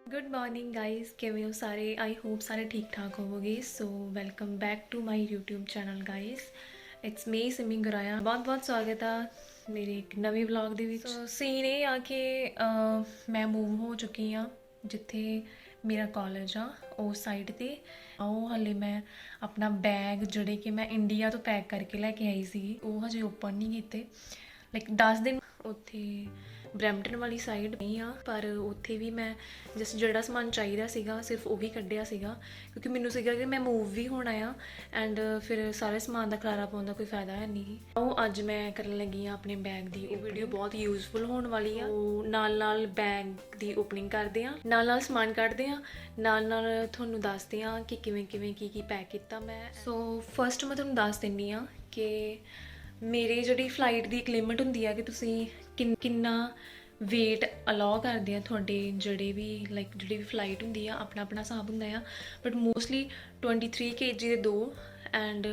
Good morning guys, किवें हो सारे। आई होप सारे ठीक ठाक होवोगे। So welcome back to my YouTube channel guys. It's me Simi Guraya. बहुत बहुत स्वागत है मेरे एक नवे व्लॉग ਦੇ ਵਿੱਚ। ਸੋ ਸੀਨ ਇਹ ਆ ਕਿ ਮੈਂ ਮੂਵ ਹੋ ਚੁੱਕੀ ਆ ਜਿੱਥੇ ਮੇਰਾ ਕਾਲਜ ਆ ਉਸ ਸਾਈਡ ਤੇ। ਉਹ ਹਲੇ ਮੈਂ ਆਪਣਾ ਬੈਗ ਜਿਹੜੇ ਕਿ ਮੈਂ ਇੰਡੀਆ ਤੋਂ ਪੈਕ ਕਰਕੇ ਲੈ ਕੇ ਆਈ ਸੀ ਉਹ ਹਜੇ ਓਪਨ ਨਹੀਂ ਕੀਤੇ। ਲਾਈਕ 10 ਦਿਨ ਉੱਥੇ ਬਰੈਂਪਟਨ ਵਾਲੀ ਸਾਈਡ ਨਹੀਂ ਆ, ਪਰ ਉੱਥੇ ਵੀ ਮੈਂ ਜਸਟ ਜਿਹੜਾ ਸਮਾਨ ਚਾਹੀਦਾ ਸੀਗਾ ਸਿਰਫ ਉਹੀ ਕੱਢਿਆ ਸੀਗਾ ਕਿਉਂਕਿ ਮੈਨੂੰ ਸੀਗਾ ਕਿ ਮੈਂ ਮੂਵ ਵੀ ਹੋਣਾ ਆ ਐਂਡ ਫਿਰ ਸਾਰੇ ਸਮਾਨ ਦਾ ਖਲਾਰਾ ਪਾਉਣ ਦਾ ਕੋਈ ਫਾਇਦਾ ਹੈ ਨਹੀਂ। ਉਹ ਅੱਜ ਮੈਂ ਕਰਨ ਲੱਗੀ ਆ ਆਪਣੇ ਬੈਗ ਦੀ। ਇਹ ਵੀਡੀਓ ਬਹੁਤ ਯੂਜ਼ਫੁਲ ਹੋਣ ਵਾਲੀ ਆ। ਉਹ ਨਾਲ ਨਾਲ ਬੈਗ ਦੀ ਓਪਨਿੰਗ ਕਰਦੇ ਆ, ਨਾਲ ਨਾਲ ਸਮਾਨ ਕੱਢਦੇ ਆ, ਨਾਲ ਨਾਲ ਤੁਹਾਨੂੰ ਦੱਸਦੇ ਆ ਕਿ ਕਿਵੇਂ ਕਿਵੇਂ ਕੀ ਪੈਕ ਕੀਤਾ ਮੈਂ। ਸੋ ਫਸਟ ਮੈਂ ਤੁਹਾਨੂੰ ਦੱਸ ਦਿੰਦੀ ਆ ਕਿ ਮੇਰੀ ਜਿਹੜੀ ਫਲਾਈਟ ਦੀ ਇੱਕ ਲਿਮਿਟ ਹੁੰਦੀ ਆ ਕਿ ਤੁਸੀਂ ਕਿੰਨਾ ਵੇਟ ਅਲਾਉ ਕਰਦੇ ਆ। ਤੁਹਾਡੇ ਜਿਹੜੀ ਵੀ ਫਲਾਈਟ ਹੁੰਦੀ ਆ ਆਪਣਾ ਆਪਣਾ ਹਿਸਾਬ ਹੁੰਦਾ ਆ, ਬਟ ਮੋਸਟਲੀ 23 kg ਦੇ 2 ਐਂਡ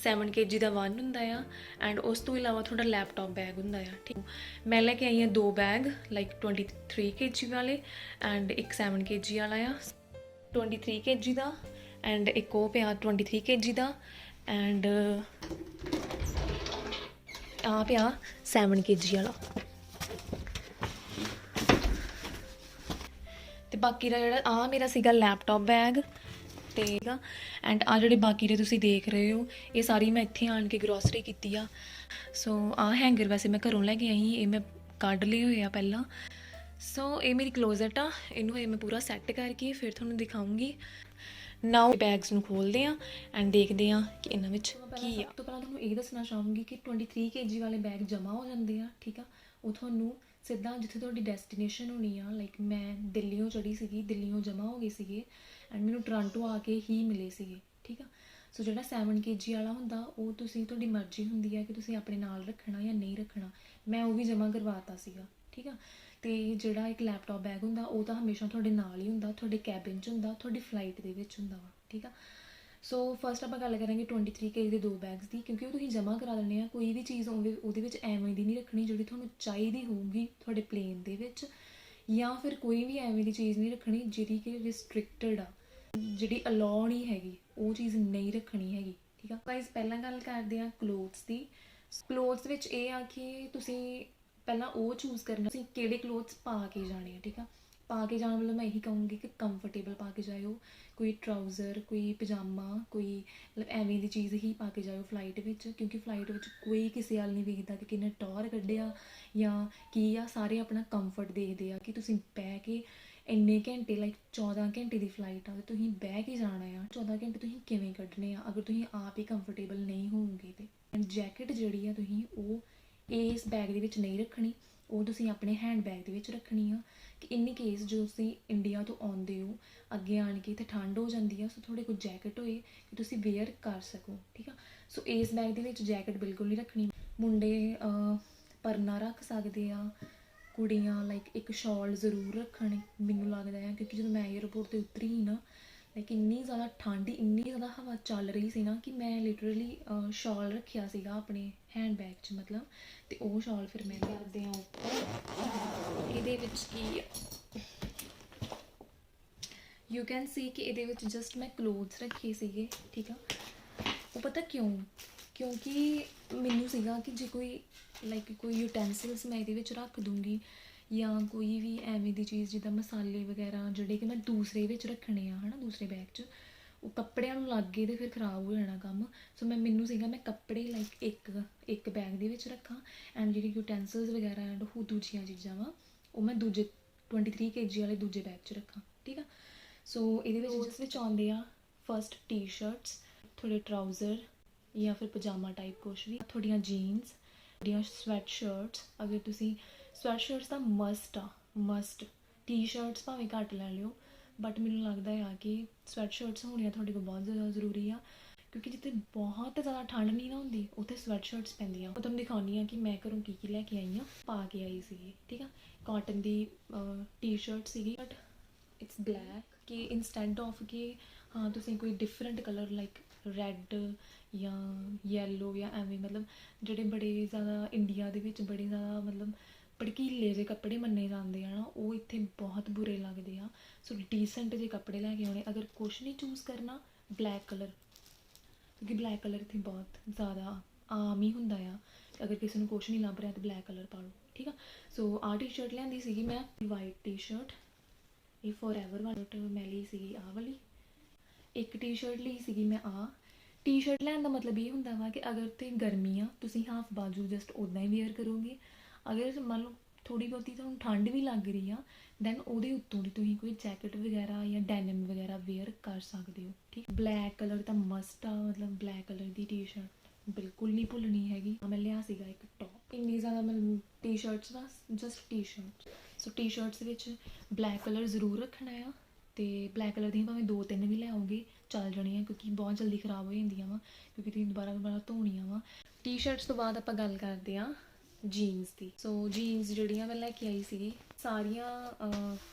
7 kg ਦਾ 1 ਹੁੰਦਾ ਆ ਐਂਡ ਉਸ ਤੋਂ ਇਲਾਵਾ ਤੁਹਾਡਾ ਲੈਪਟਾਪ ਬੈਗ ਹੁੰਦਾ ਆ। ਠੀਕ, ਮੈਂ ਲੈ ਕੇ ਆਈ ਹਾਂ 2 ਬੈਗ ਲਾਈਕ 23 kg ਵਾਲੇ ਐਂਡ ਇੱਕ 7 kg ਵਾਲਾ ਆ। 23 kg ਦਾ ਐਂਡ ਇੱਕ ਉਹ ਪਿਆ 23 kg ਦਾ ਐਂਡ ਆ ਪਿਆ 7 kg ਵਾਲਾ। ਤੇ ਬਾਕੀ ਦਾ ਜਿਹੜਾ ਆ ਮੇਰਾ ਸੀਗਾ ਲੈਪਟਾਪ ਬੈਗ ਤੇ ਐਂਡ ਆ ਜਿਹੜੇ ਬਾਕੀ ਦੇ ਤੁਸੀਂ ਦੇਖ ਰਹੇ ਹੋ ਇਹ ਸਾਰੀ ਮੈਂ ਇੱਥੇ ਆਣ ਕੇ ਗਰੋਸਰੀ ਕੀਤੀ ਆ। ਸੋ ਆ ਹੈਂਗਰ ਵੈਸੇ ਮੈਂ ਘਰੋਂ ਲੈ ਕੇ ਆਈ, ਇਹ ਮੈਂ ਕੱਢ ਲਏ ਹੋਏ ਆ ਪਹਿਲਾਂ। ਸੋ ਇਹ ਮੇਰੀ ਕਲੋਜ਼ਟ ਆ, ਇਹਨੂੰ ਇਹ ਮੈਂ ਪੂਰਾ ਸੈੱਟ ਕਰਕੇ ਫਿਰ ਤੁਹਾਨੂੰ ਦਿਖਾਉਂਗੀ। ਨਾਓ ਬੈਗਸ ਨੂੰ ਖੋਲਦੇ ਆ ਐਂਡ ਦੇਖਦੇ ਆ ਕਿ ਇਹਨਾਂ ਵਿੱਚ ਕੀ ਆ। ਤੋਂ ਪਹਿਲਾਂ ਤੁਹਾਨੂੰ ਇਹ ਦੱਸਣਾ ਚਾਹੂੰਗੀ ਕਿ 23 kg ਵਾਲੇ ਬੈਗ ਜਮ੍ਹਾਂ ਹੋ ਜਾਂਦੇ ਆ। ਠੀਕ ਆ, ਉਹ ਤੁਹਾਨੂੰ ਸਿੱਧਾ ਜਿੱਥੇ ਤੁਹਾਡੀ ਡੈਸਟੀਨੇਸ਼ਨ ਹੋਣੀ ਆ, ਲਾਈਕ ਮੈਂ ਦਿੱਲੀੋਂ ਚੜੀ ਸੀਗੀ, ਦਿੱਲੀੋਂ ਜਮ੍ਹਾਂ ਹੋ ਗਏ ਸੀਗੇ ਐਂਡ ਮੈਨੂੰ ਟੋਰਾਂਟੋ ਆ ਕੇ ਹੀ ਮਿਲੇ ਸੀਗੇ। ਠੀਕ ਆ, ਸੋ ਜਿਹੜਾ 7 kg ਵਾਲਾ ਹੁੰਦਾ ਉਹ ਤੁਹਾਡੀ ਮਰਜ਼ੀ ਹੁੰਦੀ ਹੈ ਕਿ ਤੁਸੀਂ ਆਪਣੇ ਨਾਲ ਰੱਖਣਾ ਜਾਂ ਨਹੀਂ ਰੱਖਣਾ। ਮੈਂ ਉਹ ਵੀ ਜਮ੍ਹਾਂ ਕਰਵਾਤਾ ਸੀਗਾ। ਠੀਕ ਆ, ਤੇ ਜਿਹੜਾ ਇੱਕ ਲੈਪਟਾਪ ਬੈਗ ਹੁੰਦਾ ਉਹ ਤਾਂ ਹਮੇਸ਼ਾ ਤੁਹਾਡੇ ਨਾਲ ਹੀ ਹੁੰਦਾ, ਤੁਹਾਡੇ ਕੈਬਿਨ 'ਚ ਹੁੰਦਾ, ਤੁਹਾਡੀ ਫਲਾਈਟ ਦੇ ਵਿੱਚ ਹੁੰਦਾ ਵਾ। ਠੀਕ ਆ, ਸੋ ਫਸਟ ਆਪਾਂ ਗੱਲ ਕਰਾਂਗੇ 23 kg ਦੇ 2 ਬੈਗਸ ਦੀ, ਕਿਉਂਕਿ ਉਹ ਤੁਸੀਂ ਜਮ੍ਹਾਂ ਕਰਾ ਦੇਣੇ ਆ। ਕੋਈ ਵੀ ਚੀਜ਼ ਉਹਦੇ ਵਿੱਚ ਐਵੇਂ ਦੀ ਨਹੀਂ ਰੱਖਣੀ ਜਿਹੜੀ ਤੁਹਾਨੂੰ ਚਾਹੀਦੀ ਹੋਊਗੀ ਤੁਹਾਡੇ ਪਲੇਨ ਦੇ ਵਿੱਚ, ਜਾਂ ਫਿਰ ਕੋਈ ਵੀ ਐਵੇਂ ਦੀ ਚੀਜ਼ ਨਹੀਂ ਰੱਖਣੀ ਜਿਹੜੀ ਕਿ ਰਿਸਟ੍ਰਿਕਟਡ ਆ, ਜਿਹੜੀ ਅਲਾਉ ਨਹੀਂ ਹੈਗੀ, ਉਹ ਚੀਜ਼ ਨਹੀਂ ਰੱਖਣੀ ਹੈਗੀ। ਠੀਕ ਆ ਗਾਇਸ, ਪਹਿਲਾਂ ਗੱਲ ਕਰਦੇ ਆ ਕਲੋਥਸ ਦੀ। ਕਲੋਥਸ ਵਿੱਚ ਇਹ ਆ ਕਿ ਤੁਸੀਂ ਪਹਿਲਾਂ ਉਹ ਚੂਜ਼ ਕਰਨਾ ਤੁਸੀਂ ਕਿਹੜੇ ਕਲੋਥਸ ਪਾ ਕੇ ਜਾਣੇ ਆ। ਠੀਕ ਆ, ਪਾ ਕੇ ਜਾਣ ਵੱਲੋਂ ਮੈਂ ਇਹੀ ਕਹੂੰਗੀ ਕਿ ਕੰਫਰਟੇਬਲ ਪਾ ਕੇ ਜਾਇਓ। ਕੋਈ ਟਰਾਊਜ਼ਰ, ਕੋਈ ਪਜਾਮਾ, ਕੋਈ ਮਤਲਬ ਐਵੇਂ ਦੀ ਚੀਜ਼ ਹੀ ਪਾ ਕੇ ਜਾਇਓ ਫਲਾਈਟ ਵਿੱਚ, ਕਿਉਂਕਿ ਫਲਾਈਟ ਵਿੱਚ ਕੋਈ ਕਿਸੇ ਵੱਲ ਨਹੀਂ ਵੇਖਦਾ ਕਿ ਕਿੰਨੇ ਟੌਰ ਕੱਢਿਆ ਜਾਂ ਕੀ ਆ। ਸਾਰੇ ਆਪਣਾ ਕੰਫਰਟ ਦੇਖਦੇ ਆ ਕਿ ਤੁਸੀਂ ਬਹਿ ਕੇ ਇੰਨੇ ਘੰਟੇ ਲਾਈਕ 14 ਘੰਟੇ ਦੀ ਫਲਾਈਟ ਆ, ਤੁਸੀਂ ਬਹਿ ਕੇ ਜਾਣਾ ਆ। 14 ਘੰਟੇ ਤੁਸੀਂ ਕਿਵੇਂ ਕੱਢਣੇ ਆ ਅਗਰ ਤੁਸੀਂ ਆਪ ਹੀ ਕੰਫਰਟੇਬਲ ਨਹੀਂ ਹੋਵੋਗੇ ਤੇ। ਐਂਡ ਜੈਕਟ ਜਿਹੜੀ ਆ ਤੁਸੀਂ ਉਹ ਇਸ ਬੈਗ ਦੇ ਵਿੱਚ ਨਹੀਂ ਰੱਖਣੀ, ਉਹ ਤੁਸੀਂ ਆਪਣੇ ਹੈਂਡ ਬੈਗ ਦੇ ਵਿੱਚ ਰੱਖਣੀ ਆ ਕਿ ਇਨ ਕੇਸ ਜੋ ਤੁਸੀਂ ਇੰਡੀਆ ਤੋਂ ਆਉਂਦੇ ਹੋ ਅੱਗੇ ਆਣ ਕੇ ਇੱਥੇ ਠੰਡ ਹੋ ਜਾਂਦੀ ਆ, ਸੋ ਤੁਹਾਡੇ ਕੋਲ ਜੈਕਟ ਹੋਏ ਕਿ ਤੁਸੀਂ ਵੇਅਰ ਕਰ ਸਕੋ। ਠੀਕ ਆ, ਸੋ ਇਸ ਬੈਗ ਦੇ ਵਿੱਚ ਜੈਕਟ ਬਿਲਕੁਲ ਨਹੀਂ ਰੱਖਣੀ। ਮੁੰਡੇ ਪਰਨਾ ਰੱਖ ਸਕਦੇ ਆ, ਕੁੜੀਆਂ ਲਾਈਕ ਇੱਕ ਸ਼ਾਲ ਜ਼ਰੂਰ ਰੱਖਣ ਮੈਨੂੰ ਲੱਗਦਾ ਹੈ, ਕਿਉਂਕਿ ਜਦੋਂ ਮੈਂ ਏਅਰਪੋਰਟ 'ਤੇ ਉਤਰੀ ਸੀ ਨਾ ਲਾਈਕ ਇੰਨੀ ਜ਼ਿਆਦਾ ਠੰਡ, ਇੰਨੀ ਜ਼ਿਆਦਾ ਹਵਾ ਚੱਲ ਰਹੀ ਸੀ ਨਾ ਕਿ ਮੈਂ ਲਿਟਰਲੀ ਸ਼ਾਲ ਰੱਖਿਆ ਸੀਗਾ ਆਪਣੇ ਹੈਂਡ ਬੈਗ 'ਚ ਮਤਲਬ, ਤੇ ਉਹ ਸ਼ਾਲ ਫਿਰ ਮੈਂ ਕਰਦੇ ਆ ਉੱਪਰ। ਇਹਦੇ ਵਿੱਚ ਕੀ ਯੂ ਕੈਨ ਸੀ ਕਿ ਇਹਦੇ ਵਿੱਚ ਜਸਟ ਮੈਂ ਕਲੋਥਸ ਰੱਖੇ ਸੀਗੇ। ਠੀਕ ਆ, ਉਹ ਪਤਾ ਕਿਉਂਕਿ ਮੈਨੂੰ ਸੀਗਾ ਕਿ ਜੇ ਕੋਈ ਯੂਟੈਂਸਿਲਸ ਮੈਂ ਇਹਦੇ ਵਿੱਚ ਰੱਖ ਦੂੰਗੀ ਜਾਂ ਕੋਈ ਵੀ ਐਵੇਂ ਦੀ ਚੀਜ਼ ਜਿੱਦਾਂ ਮਸਾਲੇ ਵਗੈਰਾ ਜਿਹੜੇ ਕਿ ਮੈਂ ਦੂਸਰੇ ਵਿੱਚ ਰੱਖਣੇ ਆ ਹੈ ਨਾ, ਦੂਸਰੇ ਬੈਗ 'ਚ, ਉਹ ਕੱਪੜਿਆਂ ਨੂੰ ਲੱਗ ਗਏ ਤੇ ਫਿਰ ਖਰਾਬ ਹੋ ਜਾਣਾ ਕੰਮ। ਸੋ ਮੈਨੂੰ ਸੀਗਾ ਮੈਂ ਕੱਪੜੇ ਲਾਈਕ ਇੱਕ ਬੈਗ ਦੇ ਵਿੱਚ ਰੱਖਾਂ ਐਂਡ ਜਿਹੜੀ ਯੂਟੈਂਸਿਲਸ ਵਗੈਰਾ ਐਂਡ ਉਹ ਦੂਜੀਆਂ ਚੀਜ਼ਾਂ ਵਾ ਉਹ ਮੈਂ ਦੂਜੇ 23 kg ਵਾਲੇ ਦੂਜੇ ਬੈਗ 'ਚ ਰੱਖਾਂ। ਠੀਕ ਆ, ਸੋ ਇਹਦੇ ਵਿੱਚ ਜਿਸ ਵਿੱਚ ਆਉਂਦੇ ਆ ਫਸਟ ਟੀ-ਸ਼ਰਟਸ, ਥੋੜ੍ਹੇ ਟਰਾਊਜ਼ਰ ਜਾਂ ਫਿਰ ਪਜਾਮਾ ਟਾਈਪ ਕੁਛ ਵੀ, ਥੋੜ੍ਹੀਆਂ ਜੀਨਸ, ਥੋੜ੍ਹੀਆਂ ਸਵੈਟ ਸ਼ਰਟਸ। ਅਗਰ ਤੁਸੀਂ ਸਵੈਟ ਸ਼ਰਟਸ ਤਾਂ ਮਸਟ ਟੀ-ਸ਼ਰਟਸ ਭਾਵੇਂ ਘੱਟ ਲੈ ਲਿਓ, ਬਟ ਮੈਨੂੰ ਲੱਗਦਾ ਆ ਕਿ ਸਵੈਟ ਸ਼ਰਟਸ ਹੋਣੀਆਂ ਤੁਹਾਡੇ ਕੋਲ ਬਹੁਤ ਜ਼ਿਆਦਾ ਜ਼ਰੂਰੀ ਆ, ਕਿਉਂਕਿ ਜਿੱਥੇ ਬਹੁਤ ਜ਼ਿਆਦਾ ਠੰਡ ਨਹੀਂ ਨਾ ਹੁੰਦੀ ਉੱਥੇ ਸਵੈਟ ਸ਼ਰਟਸ ਪੈਂਦੀਆਂ। ਉਹ ਤੁਹਾਨੂੰ ਦਿਖਾਉਂਦੀ ਹਾਂ ਕਿ ਮੈਂ ਘਰੋਂ ਕੀ ਲੈ ਕੇ ਆਈ ਹਾਂ, ਪਾ ਕੇ ਆਈ ਸੀਗੀ। ਠੀਕ ਆ, ਕਾਟਨ ਦੀ ਟੀ-ਸ਼ਰਟ ਸੀਗੀ, ਬਟ ਇਟਸ ਬਲੈਕ ਕਿ ਇੰਸਟੈਂਟ ਆਫ ਕਿ ਹਾਂ ਤੁਸੀਂ ਕੋਈ ਡਿਫਰੈਂਟ ਕਲਰ ਲਾਈਕ ਰੈੱਡ ਜਾਂ ਯੈਲੋ ਜਾਂ ਐਵੇਂ ਮਤਲਬ ਜਿਹੜੇ ਬੜੇ ਜ਼ਿਆਦਾ ਇੰਡੀਆ ਦੇ ਵਿੱਚ ਬੜੇ ਜ਼ਿਆਦਾ ਮਤਲਬ ਭੜਕੀਲੇ ਜਿਹੇ ਕੱਪੜੇ ਮੰਨੇ ਜਾਂਦੇ ਆ ਨਾ, ਉਹ ਇੱਥੇ ਬਹੁਤ ਬੁਰੇ ਲੱਗਦੇ ਆ। ਸੋ ਡੀਸੈਂਟ ਜਿਹੇ ਕੱਪੜੇ ਲੈ ਕੇ ਆਉਣੇ। ਅਗਰ ਕੁਛ ਨਹੀਂ ਚੂਜ਼ ਕਰਨਾ, ਬਲੈਕ ਕਲਰ, ਕਿਉਂਕਿ ਬਲੈਕ ਕਲਰ ਇੱਥੇ ਬਹੁਤ ਜ਼ਿਆਦਾ ਆਮ ਹੀ ਹੁੰਦਾ ਆ। ਅਗਰ ਕਿਸੇ ਨੂੰ ਕੁਛ ਨਹੀਂ ਲੱਭ ਰਿਹਾ ਤਾਂ ਬਲੈਕ ਕਲਰ ਪਾ ਲਓ, ਠੀਕ ਆ। ਸੋ ਆਹ ਟੀ ਸ਼ਰਟ ਲਿਆਂਦੀ ਸੀਗੀ ਮੈਂ, ਵਾਈਟ ਟੀ ਸ਼ਰਟ, ਇਹ ਫੋਰਐਵਰ ਵਾਲੀ ਮੈਂ ਲਈ ਸੀਗੀ ਆਹ ਵਾਲੀ। ਇੱਕ ਟੀ ਸ਼ਰਟ ਲਈ ਸੀਗੀ ਮੈਂ ਆਹ ਟੀ ਸ਼ਰਟ ਲੈਣ ਦਾ ਮਤਲਬ ਇਹ ਹੁੰਦਾ ਵਾ ਕਿ ਅਗਰ ਤੇ ਗਰਮੀ ਆ, ਤੁਸੀਂ ਹਾਫ ਬਾਜੂ ਜਸਟ ਉੱਦਾਂ ਹੀ ਵੇਅਰ ਕਰੋਗੇ। ਅਗਰ ਮੰਨ ਲਓ ਥੋੜ੍ਹੀ ਬਹੁਤੀ ਤੁਹਾਨੂੰ ਠੰਡ ਵੀ ਲੱਗ ਰਹੀ ਆ, ਦੈਨ ਉਹਦੇ ਉੱਤੋਂ ਦੀ ਤੁਸੀਂ ਕੋਈ ਜੈਕਟ ਵਗੈਰਾ ਜਾਂ ਡੈਨਮ ਵਗੈਰਾ ਵੇਅਰ ਕਰ ਸਕਦੇ ਹੋ, ਠੀਕ। ਬਲੈਕ ਕਲਰ ਤਾਂ ਮਸਟ ਆ, ਮਤਲਬ ਬਲੈਕ ਕਲਰ ਦੀ ਟੀ ਸ਼ਰਟ ਬਿਲਕੁਲ ਨਹੀਂ ਭੁੱਲਣੀ ਹੈਗੀ। ਮੈਂ ਲਿਆ ਸੀਗਾ ਇੱਕ ਟੌਪ, ਇੰਨੀ ਜ਼ਿਆਦਾ ਮਤਲਬ ਟੀ ਸ਼ਰਟਸ ਦਾ, ਜਸਟ ਟੀ ਸ਼ਰਟ। ਸੋ ਟੀ ਸ਼ਰਟਸ ਵਿੱਚ ਬਲੈਕ ਕਲਰ ਜ਼ਰੂਰ ਰੱਖਣਾ ਆ, ਅਤੇ ਬਲੈਕ ਕਲਰ ਦੀਆਂ ਭਾਵੇਂ 2-3 ਵੀ ਲੈ ਆਓਗੇ ਚੱਲ ਜਾਣੀਆਂ, ਕਿਉਂਕਿ ਬਹੁਤ ਜਲਦੀ ਖਰਾਬ ਹੋ ਜਾਂਦੀਆਂ ਵਾ, ਕਿਉਂਕਿ ਤੁਸੀਂ ਦੁਬਾਰਾ ਧੋਣੀਆਂ ਵਾ। ਟੀ ਸ਼ਰਟਸ ਤੋਂ ਬਾਅਦ ਆਪਾਂ ਗੱਲ ਕਰਦੇ ਹਾਂ ਜੀਨਸ ਦੀ। ਸੋ ਜੀਨਸ ਜਿਹੜੀਆਂ ਮੈਂ ਲੈ ਕੇ ਆਈ ਸੀਗੀ ਸਾਰੀਆਂ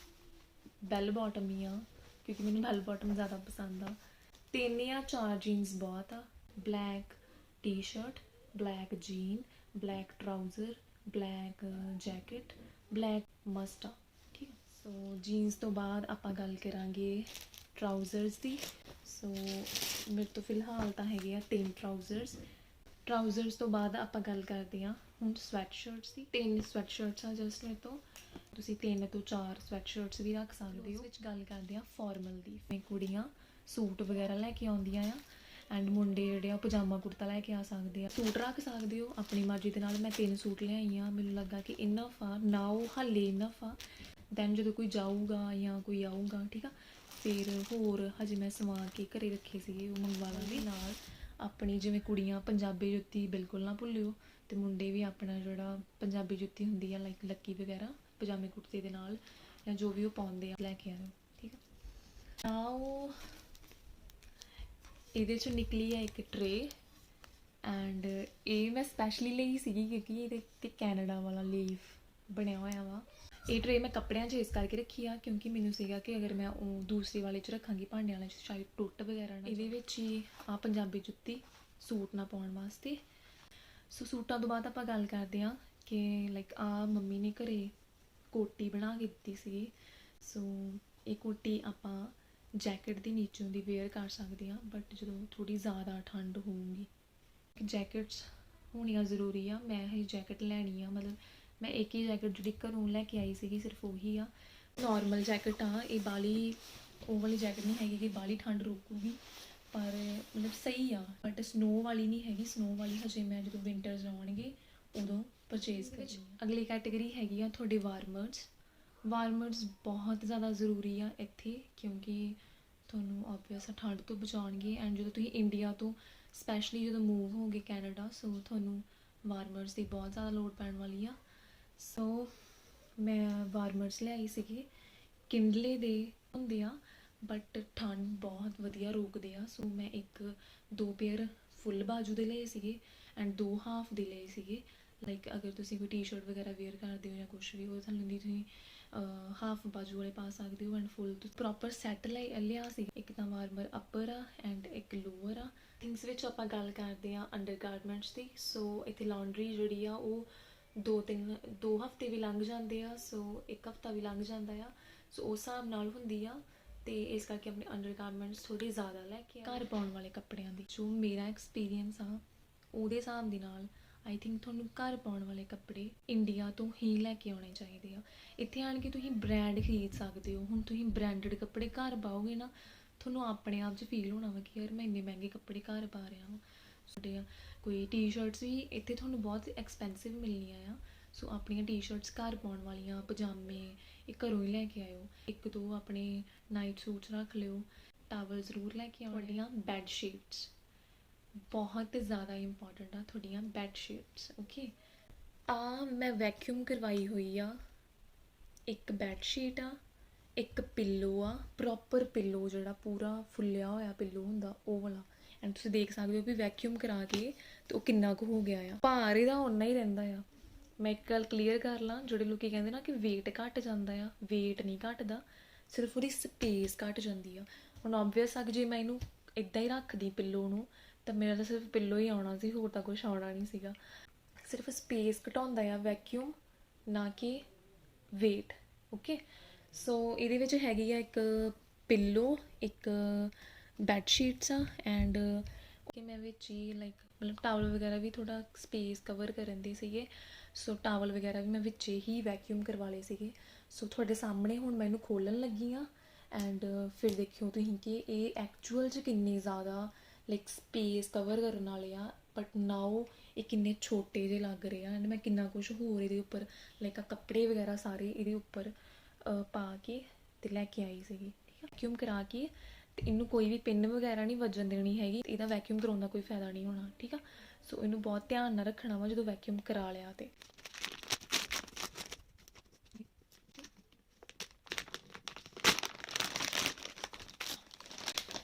ਬੈਲ ਬਾਟਮ ਹੀ ਆ, ਕਿਉਂਕਿ ਮੈਨੂੰ ਬੈਲ ਬਾਟਮ ਜ਼ਿਆਦਾ ਪਸੰਦ ਆ। 3 ਜਾਂ 4 ਜੀਨਸ ਬਹੁਤ ਆ। Black tea shirt, black jean, black trouser, black jacket, black must ਆ, ਠੀਕ ਆ। ਸੋ ਜੀਨਸ ਤੋਂ ਬਾਅਦ ਆਪਾਂ ਗੱਲ ਕਰਾਂਗੇ ਟਰਾਊਜ਼ਰਸ ਦੀ। ਸੋ ਮੇਰੇ ਤੋਂ ਫਿਲਹਾਲ ਤਾਂ ਹੈਗੇ ਆ 3 ਟਰਾਊਜ਼ਰਸ। ਟਰਾਊਜ਼ਰਸ ਤੋਂ ਬਾਅਦ ਆਪਾਂ ਗੱਲ ਕਰਦੇ ਹਾਂ ਹੁਣ ਸਵੈਟ ਸ਼ਰਟਸ ਦੀ। 3 ਸਵੈਟ ਸ਼ਰਟਸ ਆ ਜਸਟ ਮੇਰੇ ਤੋਂ, ਤੁਸੀਂ 3 ਤੋਂ 4 ਸਵੈਟ ਸ਼ਰਟਸ ਵੀ ਰੱਖ ਸਕਦੇ ਹੋ। ਉਸ ਵਿੱਚ ਗੱਲ ਕਰਦੇ ਹਾਂ ਫਾਰਮਲ ਦੀ। ਕੁੜੀਆਂ ਸੂਟ ਵਗੈਰਾ ਲੈ ਕੇ ਆਉਂਦੀਆਂ ਆ, ਐਂਡ ਮੁੰਡੇ ਜਿਹੜੇ ਆ ਪਜਾਮਾ ਕੁੜਤਾ ਲੈ ਕੇ ਆ ਸਕਦੇ ਆ। ਸੂਟ ਰੱਖ ਸਕਦੇ ਹੋ ਆਪਣੀ ਮਰਜ਼ੀ ਦੇ ਨਾਲ। ਮੈਂ 3 ਸੂਟ ਲਿਆਈ ਆ, ਮੈਨੂੰ ਲੱਗਾ ਕਿ ਇਨਫ ਆ ਨਾ, ਉਹ ਹਾਲੇ ਇਨਫ ਆ। ਦੈਨ ਜਦੋਂ ਕੋਈ ਜਾਊਗਾ ਜਾਂ ਕੋਈ ਆਊਗਾ, ਠੀਕ ਆ, ਫਿਰ ਹੋਰ ਹਜੇ ਮੈਂ ਸਵਾ ਕੇ ਘਰੇ ਰੱਖੇ ਸੀਗੇ, ਉਹ ਮੰਗਵਾ ਲਾਂਗੀ। ਨਾਲ ਆਪਣੀ ਜਿਵੇਂ ਕੁੜੀਆਂ ਪੰਜਾਬੀ ਜੁੱਤੀ ਬਿਲਕੁਲ ਨਾ ਭੁੱਲਿਓ, ਅਤੇ ਮੁੰਡੇ ਵੀ ਆਪਣਾ ਜਿਹੜਾ ਪੰਜਾਬੀ ਜੁੱਤੀ ਹੁੰਦੀ ਆ ਲਾਈਕ ਲੱਕੀ ਵਗੈਰਾ ਪਜਾਮੇ ਕੁੜਤੇ ਦੇ ਨਾਲ, ਜਾਂ ਜੋ ਵੀ ਉਹ ਪਾਉਂਦੇ ਆ ਲੈ ਕੇ ਆਇਓ, ਠੀਕ ਆ। ਨਾ ਉਹ ਇਹਦੇ 'ਚੋਂ ਨਿਕਲੀ ਆ ਇੱਕ ਟਰੇ, ਐਂਡ ਇਹ ਮੈਂ ਸਪੈਸ਼ਲੀ ਲਈ ਸੀਗੀ ਕਿਉਂਕਿ ਇਹਦੇ 'ਤੇ ਕੈਨੇਡਾ ਵਾਲਾ ਲੀਫ ਬਣਿਆ ਹੋਇਆ ਵਾ। ਇਹ ਟਰੇ ਮੈਂ ਕੱਪੜਿਆਂ 'ਚ ਇਸ ਕਰਕੇ ਰੱਖੀ ਆ ਕਿਉਂਕਿ ਮੈਨੂੰ ਸੀਗਾ ਕਿ ਅਗਰ ਮੈਂ ਉਹ ਦੂਸਰੇ ਵਾਲੇ 'ਚ ਰੱਖਾਂਗੀ ਭਾਂਡਿਆਂ ਵਾਲੇ 'ਚ ਸ਼ਾਇਦ ਟੁੱਟ ਵਗੈਰਾ ਨਾ। ਇਹਦੇ ਵਿੱਚ ਹੀ ਆ ਪੰਜਾਬੀ ਜੁੱਤੀ ਸੂਟ ਨਾ ਪਾਉਣ ਵਾਸਤੇ। ਸੋ ਸੂਟਾਂ ਤੋਂ ਬਾਅਦ ਆਪਾਂ ਗੱਲ ਕਰਦੇ ਹਾਂ ਕਿ ਲਾਈਕ ਆ ਮੰਮੀ ਨੇ ਘਰੇ ਕੋਟੀ ਬਣਾ ਕੇ ਦਿੱਤੀ ਸੀਗੀ। ਸੋ ਇਹ ਕੋਟੀ ਆਪਾਂ ਜੈਕਟ ਦੇ ਨੀਚੋਂ ਦੀ ਵੇਅਰ ਕਰ ਸਕਦੇ ਹਾਂ, ਬਟ ਜਦੋਂ ਥੋੜ੍ਹੀ ਜ਼ਿਆਦਾ ਠੰਡ ਹੋਊਗੀ ਜੈਕਟਸ ਹੋਣੀਆਂ ਜ਼ਰੂਰੀ ਆ। ਮੈਂ ਇਹ ਜੈਕਟ ਲੈਣੀ ਆ, ਮਤਲਬ ਮੈਂ ਇੱਕ ਹੀ ਜੈਕਟ ਜਿਹੜੀ ਘਰੋਂ ਲੈ ਕੇ ਆਈ ਸੀਗੀ ਸਿਰਫ ਉਹੀ ਆ। ਨੋਰਮਲ ਜੈਕਟ ਆ ਇਹ, ਬਾਲੀ ਉਹ ਵਾਲੀ ਜੈਕਟ ਨਹੀਂ ਹੈਗੀ ਕਿ ਬਾਲੀ ਠੰਡ ਰੋਕੂਗੀ, ਪਰ ਮਤਲਬ ਸਹੀ ਆ। ਬਟ ਸਨੋ ਵਾਲੀ ਨਹੀਂ ਹੈਗੀ, ਸਨੋ ਵਾਲੀ ਹਜੇ ਮੈਂ ਜਦੋਂ ਵਿੰਟਰਸ ਆਉਣਗੇ ਉਦੋਂ ਪਰਚੇਜ਼ ਕਰਾਂਗੀ। ਅਗਲੀ ਕੈਟੇਗਰੀ ਹੈਗੀ ਆ ਤੁਹਾਡੇ ਵਾਰਮਰਸ। ਵਾਰਮਰਸ ਬਹੁਤ ਜ਼ਿਆਦਾ ਜ਼ਰੂਰੀ ਆ ਇੱਥੇ, ਕਿਉਂਕਿ ਤੁਹਾਨੂੰ ਓਬਵੀਅਸ ਠੰਡ ਤੋਂ ਬਚਾਉਣਗੇ। ਐਂਡ ਜਦੋਂ ਤੁਸੀਂ ਇੰਡੀਆ ਤੋਂ ਸਪੈਸ਼ਲੀ ਜਦੋਂ ਮੂਵ ਹੋਗੇ ਕੈਨੇਡਾ, ਸੋ ਤੁਹਾਨੂੰ ਵਾਰਮਰਸ ਦੀ ਬਹੁਤ ਜ਼ਿਆਦਾ ਲੋੜ ਪੈਣ ਵਾਲੀ ਆ। ਸੋ ਮੈਂ ਵਾਰਮਰਸ ਲਿਆਈ ਸੀਗੇ, ਕਿੰਡਲੇ ਦੇ ਹੁੰਦੇ ਆ ਬਟ ਠੰਡ ਬਹੁਤ ਵਧੀਆ ਰੋਕਦੇ ਆ। ਸੋ ਮੈਂ 1-2 ਪੇਅਰ ਫੁੱਲ ਬਾਜੂ ਦੇ ਲਏ ਸੀਗੇ ਐਂਡ 2 ਹਾਫ ਦੇ ਲਏ ਸੀਗੇ। ਲਾਈਕ ਅਗਰ ਤੁਸੀਂ ਕੋਈ ਟੀ ਸ਼ਰਟ ਵਗੈਰਾ ਵੇਅਰ ਕਰਦੇ ਹੋ ਜਾਂ ਕੁਛ ਵੀ, ਉਹ ਥੱਲੇ ਦੀ ਤੁਸੀਂ ਹਾਫ ਬਾਜੂ ਵਾਲੇ ਪਾ ਸਕਦੇ ਹੋ ਐਂਡ ਫੁੱਲ ਤੁਸੀਂ ਪ੍ਰੋਪਰ ਸੈੱਟ ਲਿਆ ਸੀ। ਇੱਕ ਤਾਂ ਵਾਰਮਰ ਅੱਪਰ ਆ ਐਂਡ ਇੱਕ ਲੋਅਰ ਆ। ਥਿੰਗਸ ਵਿੱਚ ਆਪਾਂ ਗੱਲ ਕਰਦੇ ਹਾਂ ਅੰਡਰ ਗਾਰਮੈਂਟਸ ਦੀ। ਸੋ ਇੱਥੇ ਲਾਂਡਰੀ ਜਿਹੜੀ ਆ ਉਹ 2 ਹਫ਼ਤੇ ਵੀ ਲੰਘ ਜਾਂਦੇ ਆ, ਸੋ 1 ਹਫ਼ਤਾ ਵੀ ਲੰਘ ਜਾਂਦਾ ਆ। ਸੋ ਉਸ ਹਿਸਾਬ ਨਾਲ ਹੁੰਦੀ ਆ, ਅਤੇ ਇਸ ਕਰਕੇ ਆਪਣੇ ਅੰਡਰ ਗਾਰਮੈਂਟਸ ਥੋੜ੍ਹੇ ਜ਼ਿਆਦਾ ਲੈ ਕੇ ਘਰ ਪਾਉਣ ਵਾਲੇ ਕੱਪੜਿਆਂ ਦੀ ਜੋ ਮੇਰਾ ਐਕਸਪੀਰੀਅੰਸ ਆ ਉਹਦੇ ਹਿਸਾਬ ਦੇ ਨਾਲ ਆਈ ਥਿੰਕ ਤੁਹਾਨੂੰ ਘਰ ਪਾਉਣ ਵਾਲੇ ਕੱਪੜੇ ਇੰਡੀਆ ਤੋਂ ਹੀ ਲੈ ਕੇ ਆਉਣੇ ਚਾਹੀਦੇ ਆ। ਇੱਥੇ ਆਣ ਕੇ ਤੁਸੀਂ ਬ੍ਰੈਂਡ ਖਰੀਦ ਸਕਦੇ ਹੋ। ਹੁਣ ਤੁਸੀਂ ਬ੍ਰੈਂਡਡ ਕੱਪੜੇ ਘਰ ਪਾਓਗੇ ਨਾ, ਤੁਹਾਨੂੰ ਆਪਣੇ ਆਪ 'ਚ ਫੀਲ ਹੋਣਾ ਵਾ ਕਿ ਯਾਰ ਮੈਂ ਇੰਨੇ ਮਹਿੰਗੇ ਕੱਪੜੇ ਘਰ ਪਾ ਰਿਹਾ ਵਾਂ। ਸਾਡੇ ਕੋਈ ਟੀ ਸ਼ਰਟਸ ਵੀ ਇੱਥੇ ਤੁਹਾਨੂੰ ਬਹੁਤ ਐਕਸਪੈਂਸਿਵ ਮਿਲਣੀਆਂ ਆ। ਸੋ ਆਪਣੀਆਂ ਟੀ ਸ਼ਰਟਸ ਘਰ ਪਾਉਣ ਵਾਲੀਆਂ, ਪਜਾਮੇ ਇਹ ਘਰੋਂ ਹੀ ਲੈ ਕੇ ਆਇਓ। 1-2 ਆਪਣੇ ਨਾਈਟ ਸੂਟਸ ਰੱਖ ਲਿਓ। ਟਾਵਲ ਜ਼ਰੂਰ ਲੈ ਕੇ ਆਉਣੇ। ਤੁਹਾਡੀਆਂ ਬੈੱਡ ਸ਼ੀਟਸ ਬਹੁਤ ਜ਼ਿਆਦਾ ਇੰਪੋਰਟੈਂਟ ਆ, ਤੁਹਾਡੀਆਂ ਬੈੱਡ ਸ਼ੀਟਸ। ਓਕੇ, ਆ ਮੈਂ ਵੈਕਿਊਮ ਕਰਵਾਈ ਹੋਈ ਆ। ਇੱਕ ਬੈੱਡ ਸ਼ੀਟ ਆ, ਇੱਕ ਪਿੱਲੋ ਆ, ਪ੍ਰੋਪਰ ਪਿੱਲੋ ਜਿਹੜਾ ਪੂਰਾ ਫੁੱਲਿਆ ਹੋਇਆ ਪਿੱਲੋ ਹੁੰਦਾ ਉਹ ਵਾਲਾ। ਐਂਡ ਤੁਸੀਂ ਦੇਖ ਸਕਦੇ ਹੋ ਵੀ ਵੈਕਿਊਮ ਕਰਾ ਕੇ ਅਤੇ ਉਹ ਕਿੰਨਾ ਕੁ ਹੋ ਗਿਆ ਆ। ਭਾਰ ਇਹਦਾ ਓਨਾ ਹੀ ਰਹਿੰਦਾ ਆ। ਮੈਂ ਇੱਕ ਗੱਲ ਕਲੀਅਰ ਕਰ ਲਾਂ, ਜਿਹੜੇ ਲੋਕ ਕਹਿੰਦੇ ਨਾ ਕਿ ਵੇਟ ਘੱਟ ਜਾਂਦਾ ਆ, ਵੇਟ ਨਹੀਂ ਘੱਟਦਾ, ਸਿਰਫ ਉਹਦੀ ਸਪੇਸ ਘੱਟ ਜਾਂਦੀ ਆ। ਹੁਣ ਓਬਵੀਅਸ ਆ ਕਿ ਜੇ ਮੈਂ ਇਹਨੂੰ ਇੱਦਾਂ ਹੀ ਰੱਖਦੀ ਪਿੱਲੋ ਨੂੰ ਤਾਂ ਮੇਰਾ ਤਾਂ ਸਿਰਫ ਪਿੱਲੋ ਹੀ ਆਉਣਾ ਸੀ, ਹੋਰ ਤਾਂ ਕੁਛ ਆਉਣਾ ਨਹੀਂ ਸੀਗਾ। ਸਿਰਫ ਸਪੇਸ ਘਟਾਉਂਦਾ ਆ ਵੈਕਿਊਮ, ਨਾ ਕਿ ਵੇਟ। ਓਕੇ, ਸੋ ਇਹਦੇ ਵਿੱਚ ਹੈਗੀ ਆ ਇੱਕ ਪਿੱਲੋ, ਇੱਕ ਬੈੱਡ ਸ਼ੀਟਸ ਆ ਐਂਡ ਕਿ ਮੈਂ ਵਿੱਚ ਹੀ ਲਾਈਕ ਮਤਲਬ ਟਾਵਲ ਵਗੈਰਾ ਵੀ ਥੋੜਾ ਸਪੇਸ ਕਵਰ ਕਰਨ ਦੇ ਸੀਗੇ। ਸੋ ਟਾਵਲ ਵਗੈਰਾ ਵੀ ਮੈਂ ਵਿੱਚੇ ਹੀ ਵੈਕਿਊਮ ਕਰਵਾ ਲਏ ਸੀਗੇ। ਸੋ ਤੁਹਾਡੇ ਸਾਹਮਣੇ ਹੁਣ ਮੈਂ ਇਹਨੂੰ ਖੋਲ੍ਹਣ ਲੱਗੀ ਹਾਂ ਐਂਡ ਫਿਰ ਦੇਖਿਓ ਤੁਸੀਂ ਕਿ ਇਹ ਐਕਚੁਅਲ 'ਚ ਕਿੰਨੇ ਜ਼ਿਆਦਾ ਲਾਈਕ ਸਪੇਸ ਕਵਰ ਕਰਨ ਵਾਲੇ ਆ, ਬਟ ਨਾਓ ਇਹ ਕਿੰਨੇ ਛੋਟੇ ਜਿਹੇ ਲੱਗ ਰਹੇ ਆ ਐਂਡ ਮੈਂ ਕਿੰਨਾ ਕੁਛ ਹੋਰ ਇਹਦੇ ਉੱਪਰ ਲਾਈਕ ਆ ਕੱਪੜੇ ਵਗੈਰਾ ਸਾਰੇ ਇਹਦੇ ਉੱਪਰ ਪਾ ਕੇ ਤੇ ਲੈ ਕੇ ਆਈ ਸੀਗੀ। ਠੀਕ ਹੈ, ਵੈਕਿਊਮ ਕਰਾ ਕੇ ਤੇ ਇਹਨੂੰ ਕੋਈ ਵੀ ਪਿੰਨ ਵਗੈਰਾ ਨਹੀਂ ਵੱਜਣ ਦੇਣੀ ਹੈਗੀ। ਇਹਦਾ ਵੈਕਿਊਮ ਕਰਾਉਣ ਦਾ ਕੋਈ ਫਾਇਦਾ ਨਹੀਂ ਹੋਣਾ। ਠੀਕ ਆ, ਸੋ ਇਹਨੂੰ ਬਹੁਤ ਧਿਆਨ ਨਾਲ ਰੱਖਣਾ ਵਾ ਜਦੋਂ ਵੈਕਿਊਮ ਕਰਾ ਲਿਆ ਤੇ।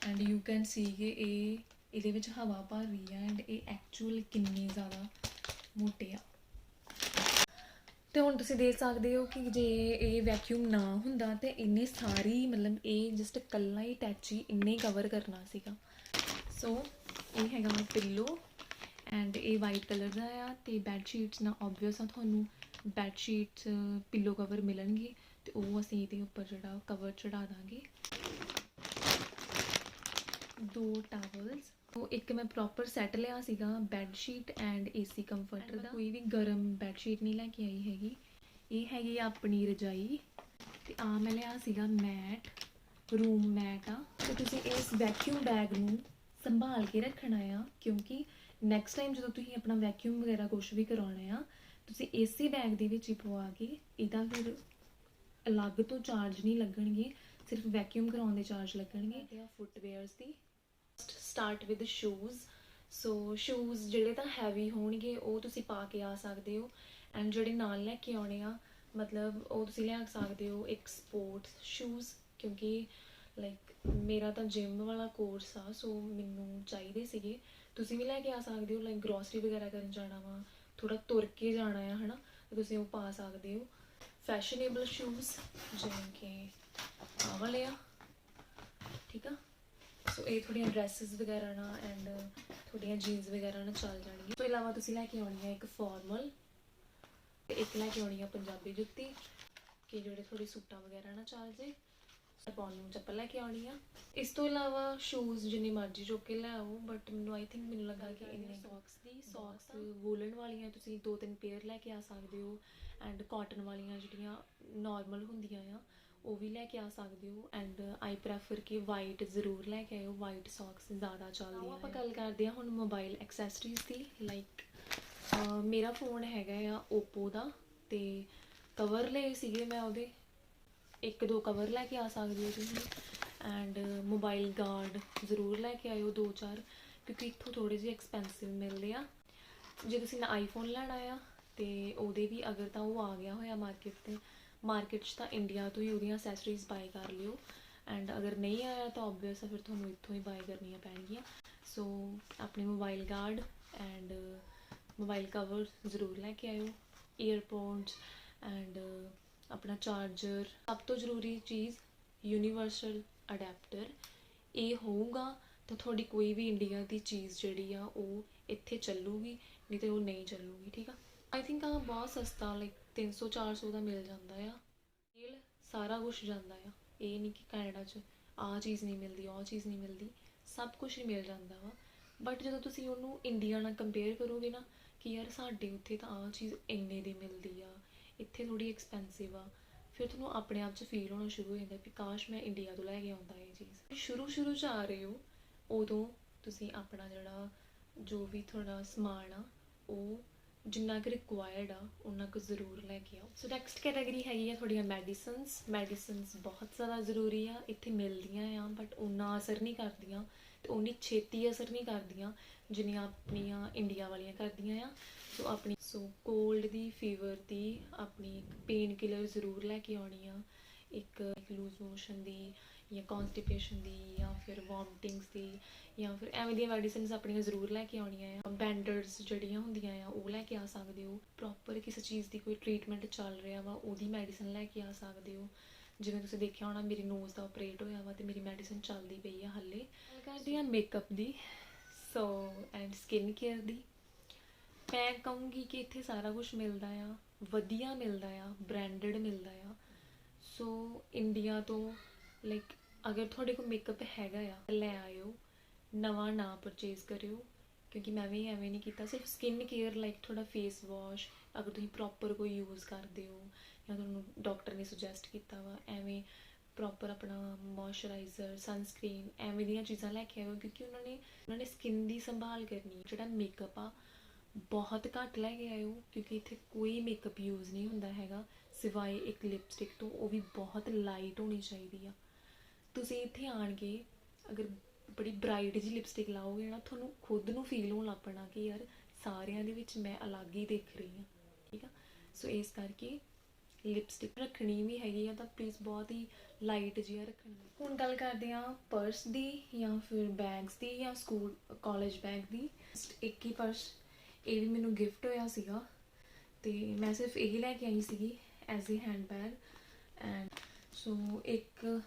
ਐਂਡ ਯੂ ਕੈਨ ਸੀ ਕਿ ਇਹਦੇ ਵਿੱਚ ਹਵਾ ਭਰ ਰਹੀ ਆ ਐਂਡ ਇਹ ਐਕਚੁਅਲ ਕਿੰਨੇ ਜ਼ਿਆਦਾ ਮੋਟੇ ਆ। ਤੇ ਹੁਣ ਤੁਸੀਂ ਦੇਖ ਸਕਦੇ ਹੋ ਕਿ ਜੇ ਇਹ ਵੈਕਿਊਮ ਨਾ ਹੁੰਦਾ ਤੇ ਇੰਨੇ ਸਾਰੀ ਮਤਲਬ ਇਹ ਜਸਟ ਇਕੱਲਾ ਹੀ ਟੈਚੀ ਇੰਨੇ ਕਵਰ ਕਰਨਾ ਸੀਗਾ। ਸੋ ਇਹ ਹੈਗਾ ਵਾ ਪਿੱਲੋ ਐਂਡ ਇਹ ਵਾਈਟ ਕਲਰ ਦਾ ਆ ਤੇ ਬੈੱਡ ਸ਼ੀਟਸ ਨਾ ਓਬਵੀਅਸ ਆ ਤੁਹਾਨੂੰ ਬੈੱਡ ਸ਼ੀਟਸ ਪਿੱਲੋ ਕਵਰ ਮਿਲਣਗੇ ਤੇ ਉਹ ਅਸੀਂ ਇਹਦੇ ਉੱਪਰ ਜਿਹੜਾ ਕਵਰ ਚੜਾ ਦਾਂਗੇ। 2 ਟਾਵਲਸ, ਉਹ ਇੱਕ ਮੈਂ ਪ੍ਰੋਪਰ ਸੈੱਟ ਲਿਆ ਸੀਗਾ bed sheet and AC comforter ਦਾ। ਕੋਈ ਵੀ ਗਰਮ ਬੈੱਡ ਸ਼ੀਟ ਨਹੀਂ ਲੈ ਕੇ ਆਈ ਹੈਗੀ। ਇਹ ਹੈਗੀ ਆ ਆਪਣੀ ਰਜਾਈ ਤੇ ਆ ਮੈਂ ਲਿਆ ਸੀਗਾ ਮੈਟ, ਰੂਮ ਮੈਟ ਆ। ਤੇ ਤੁਸੀਂ ਇਸ ਵੈਕਿਊਮ ਬੈਗ ਨੂੰ ਸੰਭਾਲ ਕੇ ਰੱਖਣਾ ਆ ਕਿਉਂਕਿ ਨੈਕਸਟ ਟਾਈਮ ਜਦੋਂ ਤੁਸੀਂ ਆਪਣਾ ਵੈਕਿਊਮ ਵਗੈਰਾ ਕੁਛ ਵੀ ਕਰਾਉਣਾ ਆ ਤੁਸੀਂ ਇਸੇ ਬੈਗ ਦੇ ਵਿੱਚ ਹੀ ਪਵਾ ਕੇ ਇਹਦਾ ਫਿਰ ਅਲੱਗ ਤੋਂ ਚਾਰਜ ਨਹੀਂ ਲੱਗਣਗੇ, ਸਿਰਫ ਵੈਕਿਊਮ ਕਰਾਉਣ ਦੇ ਚਾਰਜ ਲੱਗਣਗੇ। ਤੇ ਆ ਫੁੱਟਵੇਅਰਸ ਦੀ start with shoes. So shoes ਜਿਹੜੇ ਤਾਂ ਹੈਵੀ ਹੋਣਗੇ ਉਹ ਤੁਸੀਂ ਪਾ ਕੇ ਆ ਸਕਦੇ ਹੋ ਐਂਡ ਜਿਹੜੇ ਨਾਲ ਲੈ ਕੇ ਆਉਣੇ ਆ ਮਤਲਬ ਉਹ ਤੁਸੀਂ ਲਿਆ ਸਕਦੇ ਹੋ ਇੱਕ ਸਪੋਰਟਸ ਸ਼ੂਜ਼ ਕਿਉਂਕਿ ਲਾਈਕ ਮੇਰਾ ਤਾਂ ਜਿਮ ਵਾਲਾ ਕੋਰਸ ਆ ਸੋ ਮੈਨੂੰ ਚਾਹੀਦੇ ਸੀਗੇ। ਤੁਸੀਂ ਵੀ ਲੈ ਕੇ ਆ ਸਕਦੇ ਹੋ ਲਾਈਕ ਗਰੋਸਰੀ ਵਗੈਰਾ ਕਰਨ ਜਾਣਾ ਵਾ, ਥੋੜਾ ਤੁਰ ਕੇ ਜਾਣਾ ਆ ਹੈ ਨਾ, ਤੁਸੀਂ ਉਹ ਪਾ ਸਕਦੇ ਹੋ। ਫੈਸ਼ਨੇਬਲ ਸ਼ੂਜ਼ ਜਿਵੇਂ ਕਿ ਆਹ ਵਾਲੇ ਆ। ਠੀਕ ਆ, ਸੋ ਇਹ ਥੋੜ੍ਹੀਆਂ ਡਰੈਸਿਸ ਵਗੈਰਾ ਨਾਲ ਐਂਡ ਥੋੜ੍ਹੀਆਂ ਜੀਨਸ ਵਗੈਰਾ ਨਾਲ ਚੱਲ ਜਾਣਗੀਆਂ। ਇਸ ਤੋਂ ਇਲਾਵਾ ਤੁਸੀਂ ਲੈ ਕੇ ਆਉਣੀ ਹੈ ਇੱਕ ਫਾਰਮਲ ਤੇ ਇੱਕ ਲੈ ਕੇ ਆਉਣੀ ਆ ਪੰਜਾਬੀ ਜੁੱਤੀ ਕਿ ਜਿਹੜੇ ਥੋੜੀ ਸੂਟਾਂ ਵਗੈਰਾ ਨਾਲ ਚੱਲ ਜੇ। ਪਾਉਣ ਨੂੰ ਚੱਪਲ ਲੈ ਕੇ ਆਉਣੀ ਆ। ਇਸ ਤੋਂ ਇਲਾਵਾ ਸ਼ੂਜ਼ ਜਿੰਨੀ ਮਰਜ਼ੀ ਚੁੱਕ ਕੇ ਲੈ ਆਓ ਬਟ ਮੈਨੂੰ ਲੱਗਾ ਕਿ ਇੰਨੇ ਸੌਕਸ ਵੂਲਨ ਵਾਲੀਆਂ ਤੁਸੀਂ 2-3 ਪੇਅਰ ਲੈ ਕੇ ਆ ਸਕਦੇ ਹੋ ਐਂਡ ਕਾਟਨ ਵਾਲੀਆਂ ਜਿਹੜੀਆਂ ਨੋਰਮਲ ਹੁੰਦੀਆਂ ਆ ਉਹ ਵੀ ਲੈ ਕੇ ਆ ਸਕਦੇ ਹੋ ਐਂਡ ਆਈ ਪ੍ਰੈਫਰ ਕਿ ਵਾਈਟ ਜ਼ਰੂਰ ਲੈ ਕੇ ਆਇਓ, ਵਾਈਟ ਸੌਕਸ ਜ਼ਿਆਦਾ ਚੱਲਦੀਆਂ। ਆਪਾਂ ਗੱਲ ਕਰਦੇ ਹਾਂ ਹੁਣ ਮੋਬਾਈਲ ਐਕਸੈਸਰੀਜ਼ ਦੀ। ਲਾਈਕ ਮੇਰਾ ਫੋਨ ਹੈਗਾ ਆ ਓਪੋ ਦਾ ਤੇ ਕਵਰ ਲਏ ਸੀਗੇ ਮੈਂ ਉਹਦੇ 1-2 ਕਵਰ ਲੈ ਕੇ ਆ ਸਕਦੇ ਹੋ ਤੁਸੀਂ ਐਂਡ ਮੋਬਾਈਲ ਗਾਰਡ ਜ਼ਰੂਰ ਲੈ ਕੇ ਆਇਓ 2-4 ਕਿਉਂਕਿ ਇੱਥੋਂ ਥੋੜ੍ਹੇ ਜਿਹੇ ਐਕਸਪੈਂਸਿਵ ਮਿਲਦੇ ਆ। ਜੇ ਤੁਸੀਂ ਆਈਫੋਨ ਲੈਣਾ ਆ ਤੇ ਉਹਦੇ ਵੀ ਅਗਰ ਤਾਂ ਉਹ ਆ ਗਿਆ ਹੋਇਆ ਮਾਰਕੀਟ 'ਚ ਤਾਂ ਇੰਡੀਆ ਤੋਂ ਹੀ ਉਹਦੀਆਂ ਅਸੈਸਰੀਜ਼ ਬਾਏ ਕਰ ਲਿਓ ਐਂਡ ਅਗਰ ਨਹੀਂ ਆਇਆ ਤਾਂ ਓਬਵੀਅਸ ਆ ਫਿਰ ਤੁਹਾਨੂੰ ਇੱਥੋਂ ਹੀ ਬਾਏ ਕਰਨੀਆਂ ਪੈਣਗੀਆਂ। ਸੋ ਆਪਣੇ mobile guard and mobile cover ਜ਼ਰੂਰ ਲੈ ਕੇ ਆਇਓ, ਈਅਰਪੋਡਸ ਐਂਡ ਆਪਣਾ ਚਾਰਜਰ। ਸਭ ਤੋਂ ਜ਼ਰੂਰੀ ਚੀਜ਼ ਯੂਨੀਵਰਸਲ ਅਡੈਪਟਰ। ਇਹ ਹੋਊਗਾ ਤਾਂ ਤੁਹਾਡੀ ਕੋਈ ਵੀ ਇੰਡੀਆ ਦੀ ਚੀਜ਼ ਜਿਹੜੀ ਆ ਉਹ ਇੱਥੇ ਚੱਲੂਗੀ ਨਹੀਂ ਤੇ ਉਹ ਨਹੀਂ ਚੱਲੂਗੀ। ਠੀਕ ਆ, ਆਈ ਥਿੰਕ ਆ ਬਹੁਤ ਸਸਤਾ ਲਾਈਕ 300-400 ਦਾ ਮਿਲ ਜਾਂਦਾ ਆ। ਸਾਰਾ ਕੁਛ ਜਾਂਦਾ ਆ, ਇਹ ਨਹੀਂ ਕਿ ਕੈਨੇਡਾ 'ਚ ਆਹ ਚੀਜ਼ ਨਹੀਂ ਮਿਲਦੀ ਉਹ ਚੀਜ਼ ਨਹੀਂ ਮਿਲਦੀ, ਸਭ ਕੁਛ ਹੀ ਮਿਲ ਜਾਂਦਾ ਵਾ। ਬਟ ਜਦੋਂ ਤੁਸੀਂ ਉਹਨੂੰ ਇੰਡੀਆ ਨਾਲ ਕੰਪੇਅਰ ਕਰੋਗੇ ਨਾ ਕਿ ਯਾਰ ਸਾਡੇ ਉੱਥੇ ਤਾਂ ਆਹ ਚੀਜ਼ ਇੰਨੇ ਦੀ ਮਿਲਦੀ ਆ ਇੱਥੇ ਥੋੜ੍ਹੀ ਐਕਸਪੈਂਸਿਵ ਆ, ਫਿਰ ਤੁਹਾਨੂੰ ਆਪਣੇ ਆਪ 'ਚ ਫੀਲ ਹੋਣਾ ਸ਼ੁਰੂ ਹੋ ਜਾਂਦਾ ਵੀ ਕਾਸ਼ ਮੈਂ ਇੰਡੀਆ ਤੋਂ ਲੈ ਕੇ ਆਉਂਦਾ ਇਹ ਚੀਜ਼। ਸ਼ੁਰੂ 'ਚ ਆ ਰਹੇ ਹੋ ਉਦੋਂ ਤੁਸੀਂ ਆਪਣਾ ਜਿਹੜਾ ਜੋ ਵੀ ਤੁਹਾਡਾ ਸਮਾਨ ਆ ਉਹ ਜਿੰਨਾ ਕੁ ਰਿਕੁਆਇਰਡ ਆ ਉਨਾ ਕੁ ਜ਼ਰੂਰ ਲੈ ਕੇ ਆਓ। ਸੋ ਨੈਕਸਟ ਕੈਟਾਗਰੀ ਹੈਗੀ ਆ ਤੁਹਾਡੀਆਂ ਮੈਡੀਸਨਸ ਬਹੁਤ ਜ਼ਿਆਦਾ ਜ਼ਰੂਰੀ ਆ। ਇੱਥੇ ਮਿਲਦੀਆਂ ਆ ਬਟ ਓਨਾ ਅਸਰ ਨਹੀਂ ਕਰਦੀਆਂ ਅਤੇ ਓਨੀ ਛੇਤੀ ਅਸਰ ਨਹੀਂ ਕਰਦੀਆਂ ਜਿੰਨੀਆਂ ਆਪਣੀਆਂ ਇੰਡੀਆ ਵਾਲੀਆਂ ਕਰਦੀਆਂ ਆ। ਸੋ ਕੋਲਡ ਦੀ, ਫੀਵਰ ਦੀ ਆਪਣੀ ਇੱਕ ਪੇਨ ਕਿਲਰ ਜ਼ਰੂਰ ਲੈ ਕੇ ਆਉਣੀ ਆ, ਇੱਕ ਲੂਜ਼ ਮੋਸ਼ਨ ਦੀ ਜਾਂ ਕੌਨਸਟੀਪੇਸ਼ਨ ਦੀ ਜਾਂ ਫਿਰ ਵੋਮਟਿੰਗਸ ਦੀ ਜਾਂ ਫਿਰ ਐਵੇਂ ਦੀਆਂ ਮੈਡੀਸਿਨਸ ਆਪਣੀਆਂ ਜ਼ਰੂਰ ਲੈ ਕੇ ਆਉਣੀਆਂ ਆ। ਬੈਂਡਰਸ ਜਿਹੜੀਆਂ ਹੁੰਦੀਆਂ ਆ ਉਹ ਲੈ ਕੇ ਆ ਸਕਦੇ ਹੋ। ਪ੍ਰੋਪਰ ਕਿਸੇ ਚੀਜ਼ ਦੀ ਕੋਈ ਟਰੀਟਮੈਂਟ ਚੱਲ ਰਿਹਾ ਵਾ ਉਹਦੀ ਮੈਡੀਸਨ ਲੈ ਕੇ ਆ ਸਕਦੇ ਹੋ। ਜਿਵੇਂ ਤੁਸੀਂ ਦੇਖਿਆ ਹੋਣਾ ਮੇਰੀ ਨੋਜ਼ ਦਾ ਆਪਰੇਟ ਹੋਇਆ ਵਾ ਅਤੇ ਮੇਰੀ ਮੈਡੀਸਨ ਚੱਲਦੀ ਪਈ ਆ ਹਾਲੇ। ਕਰਦੀ ਹਾਂ makeup the so and skin care ਦੀ। ਮੈਂ ਕਹੂੰਗੀ ਕਿ ਇੱਥੇ ਸਾਰਾ ਕੁਛ ਮਿਲਦਾ ਆ, ਵਧੀਆ ਮਿਲਦਾ ਆ, ਬ੍ਰੈਂਡਡ ਮਿਲਦਾ ਆ। ਸੋ ਇੰਡੀਆ ਤੋਂ ਲਾਈਕ ਅਗਰ ਤੁਹਾਡੇ ਕੋਲ ਮੇਕਅਪ ਹੈਗਾ ਆ ਲੈ ਆਇਓ, ਨਵਾਂ ਨਾ ਪਰਚੇਜ਼ ਕਰਿਓ, ਕਿਉਂਕਿ ਮੈਂ ਵੀ ਐਵੇਂ ਨਹੀਂ ਕੀਤਾ। ਸਿਰਫ ਸਕਿਨ ਕੇਅਰ ਲਾਈਕ ਤੁਹਾਡਾ ਫੇਸ ਵਾਸ਼ ਅਗਰ ਤੁਸੀਂ ਪ੍ਰੋਪਰ ਕੋਈ ਯੂਜ਼ ਕਰਦੇ ਹੋ ਜਾਂ ਤੁਹਾਨੂੰ ਡਾਕਟਰ ਨੇ ਸੁਜੈਸਟ ਕੀਤਾ ਵਾ, ਐਵੇਂ ਪ੍ਰੋਪਰ ਆਪਣਾ ਮੋਇਸਚਰਾਈਜ਼ਰ, ਸਨਸਕ੍ਰੀਨ, ਐਵੇਂ ਦੀਆਂ ਚੀਜ਼ਾਂ ਲੈ ਕੇ ਆਇਓ, ਕਿਉਂਕਿ ਉਹਨਾਂ ਨੇ ਸਕਿਨ ਦੀ ਸੰਭਾਲ ਕਰਨੀ। ਜਿਹੜਾ ਮੇਕਅਪ ਆ ਬਹੁਤ ਘੱਟ ਲੈ ਕੇ ਆਇਓ, ਕਿਉਂਕਿ ਇੱਥੇ ਕੋਈ ਮੇਕਅਪ ਯੂਜ਼ ਨਹੀਂ ਹੁੰਦਾ ਹੈਗਾ ਸਿਵਾਏ ਇੱਕ ਲਿਪਸਟਿਕ ਤੋਂ, ਉਹ ਵੀ ਬਹੁਤ ਲਾਈਟ ਹੋਣੀ ਚਾਹੀਦੀ ਆ। ਤੁਸੀਂ ਇੱਥੇ ਆਣ ਕੇ ਅਗਰ ਬੜੀ ਬਰਾਈਟ ਜਿਹੀ ਲਿਪਸਟਿਕ ਲਾਓਗੇ ਨਾ, ਤੁਹਾਨੂੰ ਖੁਦ ਨੂੰ ਫੀਲ ਹੋਣ ਲੱਗ ਪੈਣਾ ਕਿ ਯਾਰ ਸਾਰਿਆਂ ਦੇ ਵਿੱਚ ਮੈਂ ਅਲੱਗ ਹੀ ਦਿਖ ਰਹੀ ਹਾਂ, ਠੀਕ ਆ। ਸੋ ਇਸ ਕਰਕੇ ਲਿਪਸਟਿਕ ਰੱਖਣੀ ਵੀ ਹੈਗੀ ਆ ਤਾਂ ਪਲੀਜ਼ ਬਹੁਤ ਹੀ ਲਾਈਟ ਜਿਹਾ ਰੱਖਣੀ। ਹੁਣ ਗੱਲ ਕਰਦੇ ਹਾਂ ਪਰਸ ਦੀ ਜਾਂ ਫਿਰ ਬੈਗਸ ਦੀ ਜਾਂ ਸਕੂਲ ਕਾਲਜ ਬੈਗ ਦੀ। ਇੱਕ ਹੀ ਪਰਸ, ਇਹ ਵੀ ਮੈਨੂੰ ਗਿਫਟ ਹੋਇਆ ਸੀਗਾ ਅਤੇ ਮੈਂ ਸਿਰਫ ਇਹੀ ਲੈ ਕੇ ਆਈ ਸੀਗੀ as a hand bag. And so ਇੱਕ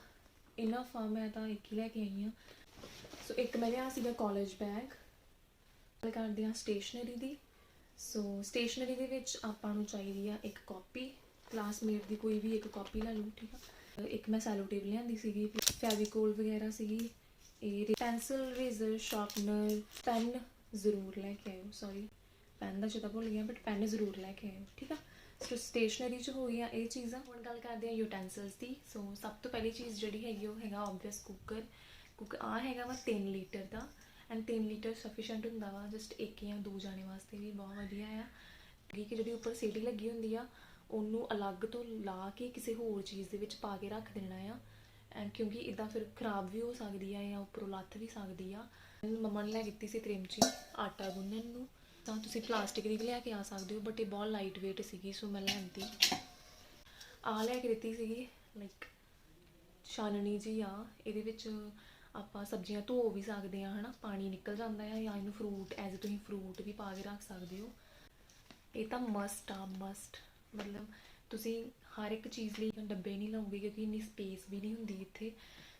ਇਨਫ ਆ, ਮੈਂ ਤਾਂ ਇੱਕ ਹੀ ਲੈ ਕੇ ਆਈ ਹਾਂ। ਸੋ ਇੱਕ ਮੈਂ ਲਿਆ ਸੀਗਾ ਕਾਲਜ ਬੈਗ। ਗੱਲ ਕਰਦੇ ਹਾਂ ਸਟੇਸ਼ਨਰੀ ਦੀ। ਸੋ ਸਟੇਸ਼ਨਰੀ ਦੇ ਵਿੱਚ ਆਪਾਂ ਨੂੰ ਚਾਹੀਦੀ ਆ ਇੱਕ ਕਾਪੀ, ਕਲਾਸਮੇਟ ਦੀ ਕੋਈ ਵੀ ਇੱਕ ਕਾਪੀ ਲੈ ਲਓ, ਠੀਕ ਆ। ਇੱਕ ਮੈਂ ਸੈਲੋ ਟੇਪ ਲਿਆਂਦੀ ਸੀਗੀ, ਫੈਵੀਕੋਲ ਵਗੈਰਾ ਸੀਗੀ, ਇਹ ਪੈਨਸਿਲ, ਰੇਜ਼ਰ, ਸ਼ਾਰਪਨਰ, ਪੈਨ ਜ਼ਰੂਰ ਲੈ ਕੇ ਆਇਓ। ਸੌਰੀ ਪੈਨ ਦਾ ਚੇਤਾ ਭੁੱਲ ਗਿਆ, ਬਟ ਪੈਨ ਜ਼ਰੂਰ ਲੈ ਕੇ ਆਇਓ, ਠੀਕ ਆ। ਸੋ ਸਟੇਸ਼ਨਰੀ 'ਚ ਹੋ ਗਈਆਂ ਇਹ ਚੀਜ਼ਾਂ। ਹੁਣ ਗੱਲ ਕਰਦੇ ਹਾਂ ਯੂਟੈਂਸਿਲਸ ਦੀ। ਸੋ ਸਭ ਤੋਂ ਪਹਿਲੀ ਚੀਜ਼ ਜਿਹੜੀ ਹੈਗੀ ਉਹ ਹੈਗਾ ਓਬਵੀਅਸ ਕੁੱਕਰ। ਆ ਹੈਗਾ ਵਾ 3 litre the, and 3 litre sufficient ਹੁੰਦਾ ਵਾ ਜਸਟ ਇੱਕ ਜਾਂ 2 ਜਾਣੇ ਵਾਸਤੇ ਵੀ ਬਹੁਤ ਵਧੀਆ ਆ। ਕਿ ਜਿਹੜੀ ਉੱਪਰ ਸੀਟੀ ਲੱਗੀ ਹੁੰਦੀ ਆ ਉਹਨੂੰ ਅਲੱਗ ਤੋਂ ਲਾ ਕੇ ਕਿਸੇ ਹੋਰ ਚੀਜ਼ ਦੇ ਵਿੱਚ ਪਾ ਕੇ ਰੱਖ ਦੇਣਾ ਆ, ਐਂਡ ਕਿਉਂਕਿ ਇੱਦਾਂ ਫਿਰ ਖ਼ਰਾਬ ਵੀ ਹੋ ਸਕਦੀ ਆ ਜਾਂ ਉੱਪਰੋਂ ਲੱਥ ਵੀ ਸਕਦੀ ਆ। ਮੰਮਾ ਨੇ ਲੈ ਕੀਤੀ ਸੀ ਤ੍ਰਿਮਚੀ ਆਟਾ ਗੁੰਨਣ ਨੂੰ, ਤਾਂ ਤੁਸੀਂ ਪਲਾਸਟਿਕ ਦੀ ਵੀ ਲੈ ਕੇ ਆ ਸਕਦੇ ਹੋ, ਬਟ ਇਹ ਬਹੁਤ ਲਾਈਟ ਵੇਟ ਸੀਗੀ ਸੋ ਮੈਂ ਲੈਂਦੀ। ਆਹ ਲੈ ਕੇ ਦਿੱਤੀ ਸੀਗੀ ਲਾਈਕ ਛਾਨਣੀ ਜੀ ਆ, ਇਹਦੇ ਵਿੱਚ ਆਪਾਂ ਸਬਜ਼ੀਆਂ ਧੋ ਵੀ ਸਕਦੇ ਹਾਂ, ਹੈ ਨਾ, ਪਾਣੀ ਨਿਕਲ ਜਾਂਦਾ ਆ, ਜਾਂ ਇਹਨੂੰ ਫਰੂਟ ਐਜ਼ ਤੁਸੀਂ ਫਰੂਟ ਵੀ ਪਾ ਕੇ ਰੱਖ ਸਕਦੇ ਹੋ। ਇਹ ਤਾਂ ਮਸਟ ਆ, ਮਸਟ। ਮਤਲਬ ਤੁਸੀਂ ਹਰ ਇੱਕ ਚੀਜ਼ ਲਈ ਡੱਬੇ ਨਹੀਂ ਲਓਗੇ ਕਿਉਂਕਿ ਇੰਨੀ ਸਪੇਸ ਵੀ ਨਹੀਂ ਹੁੰਦੀ ਇੱਥੇ।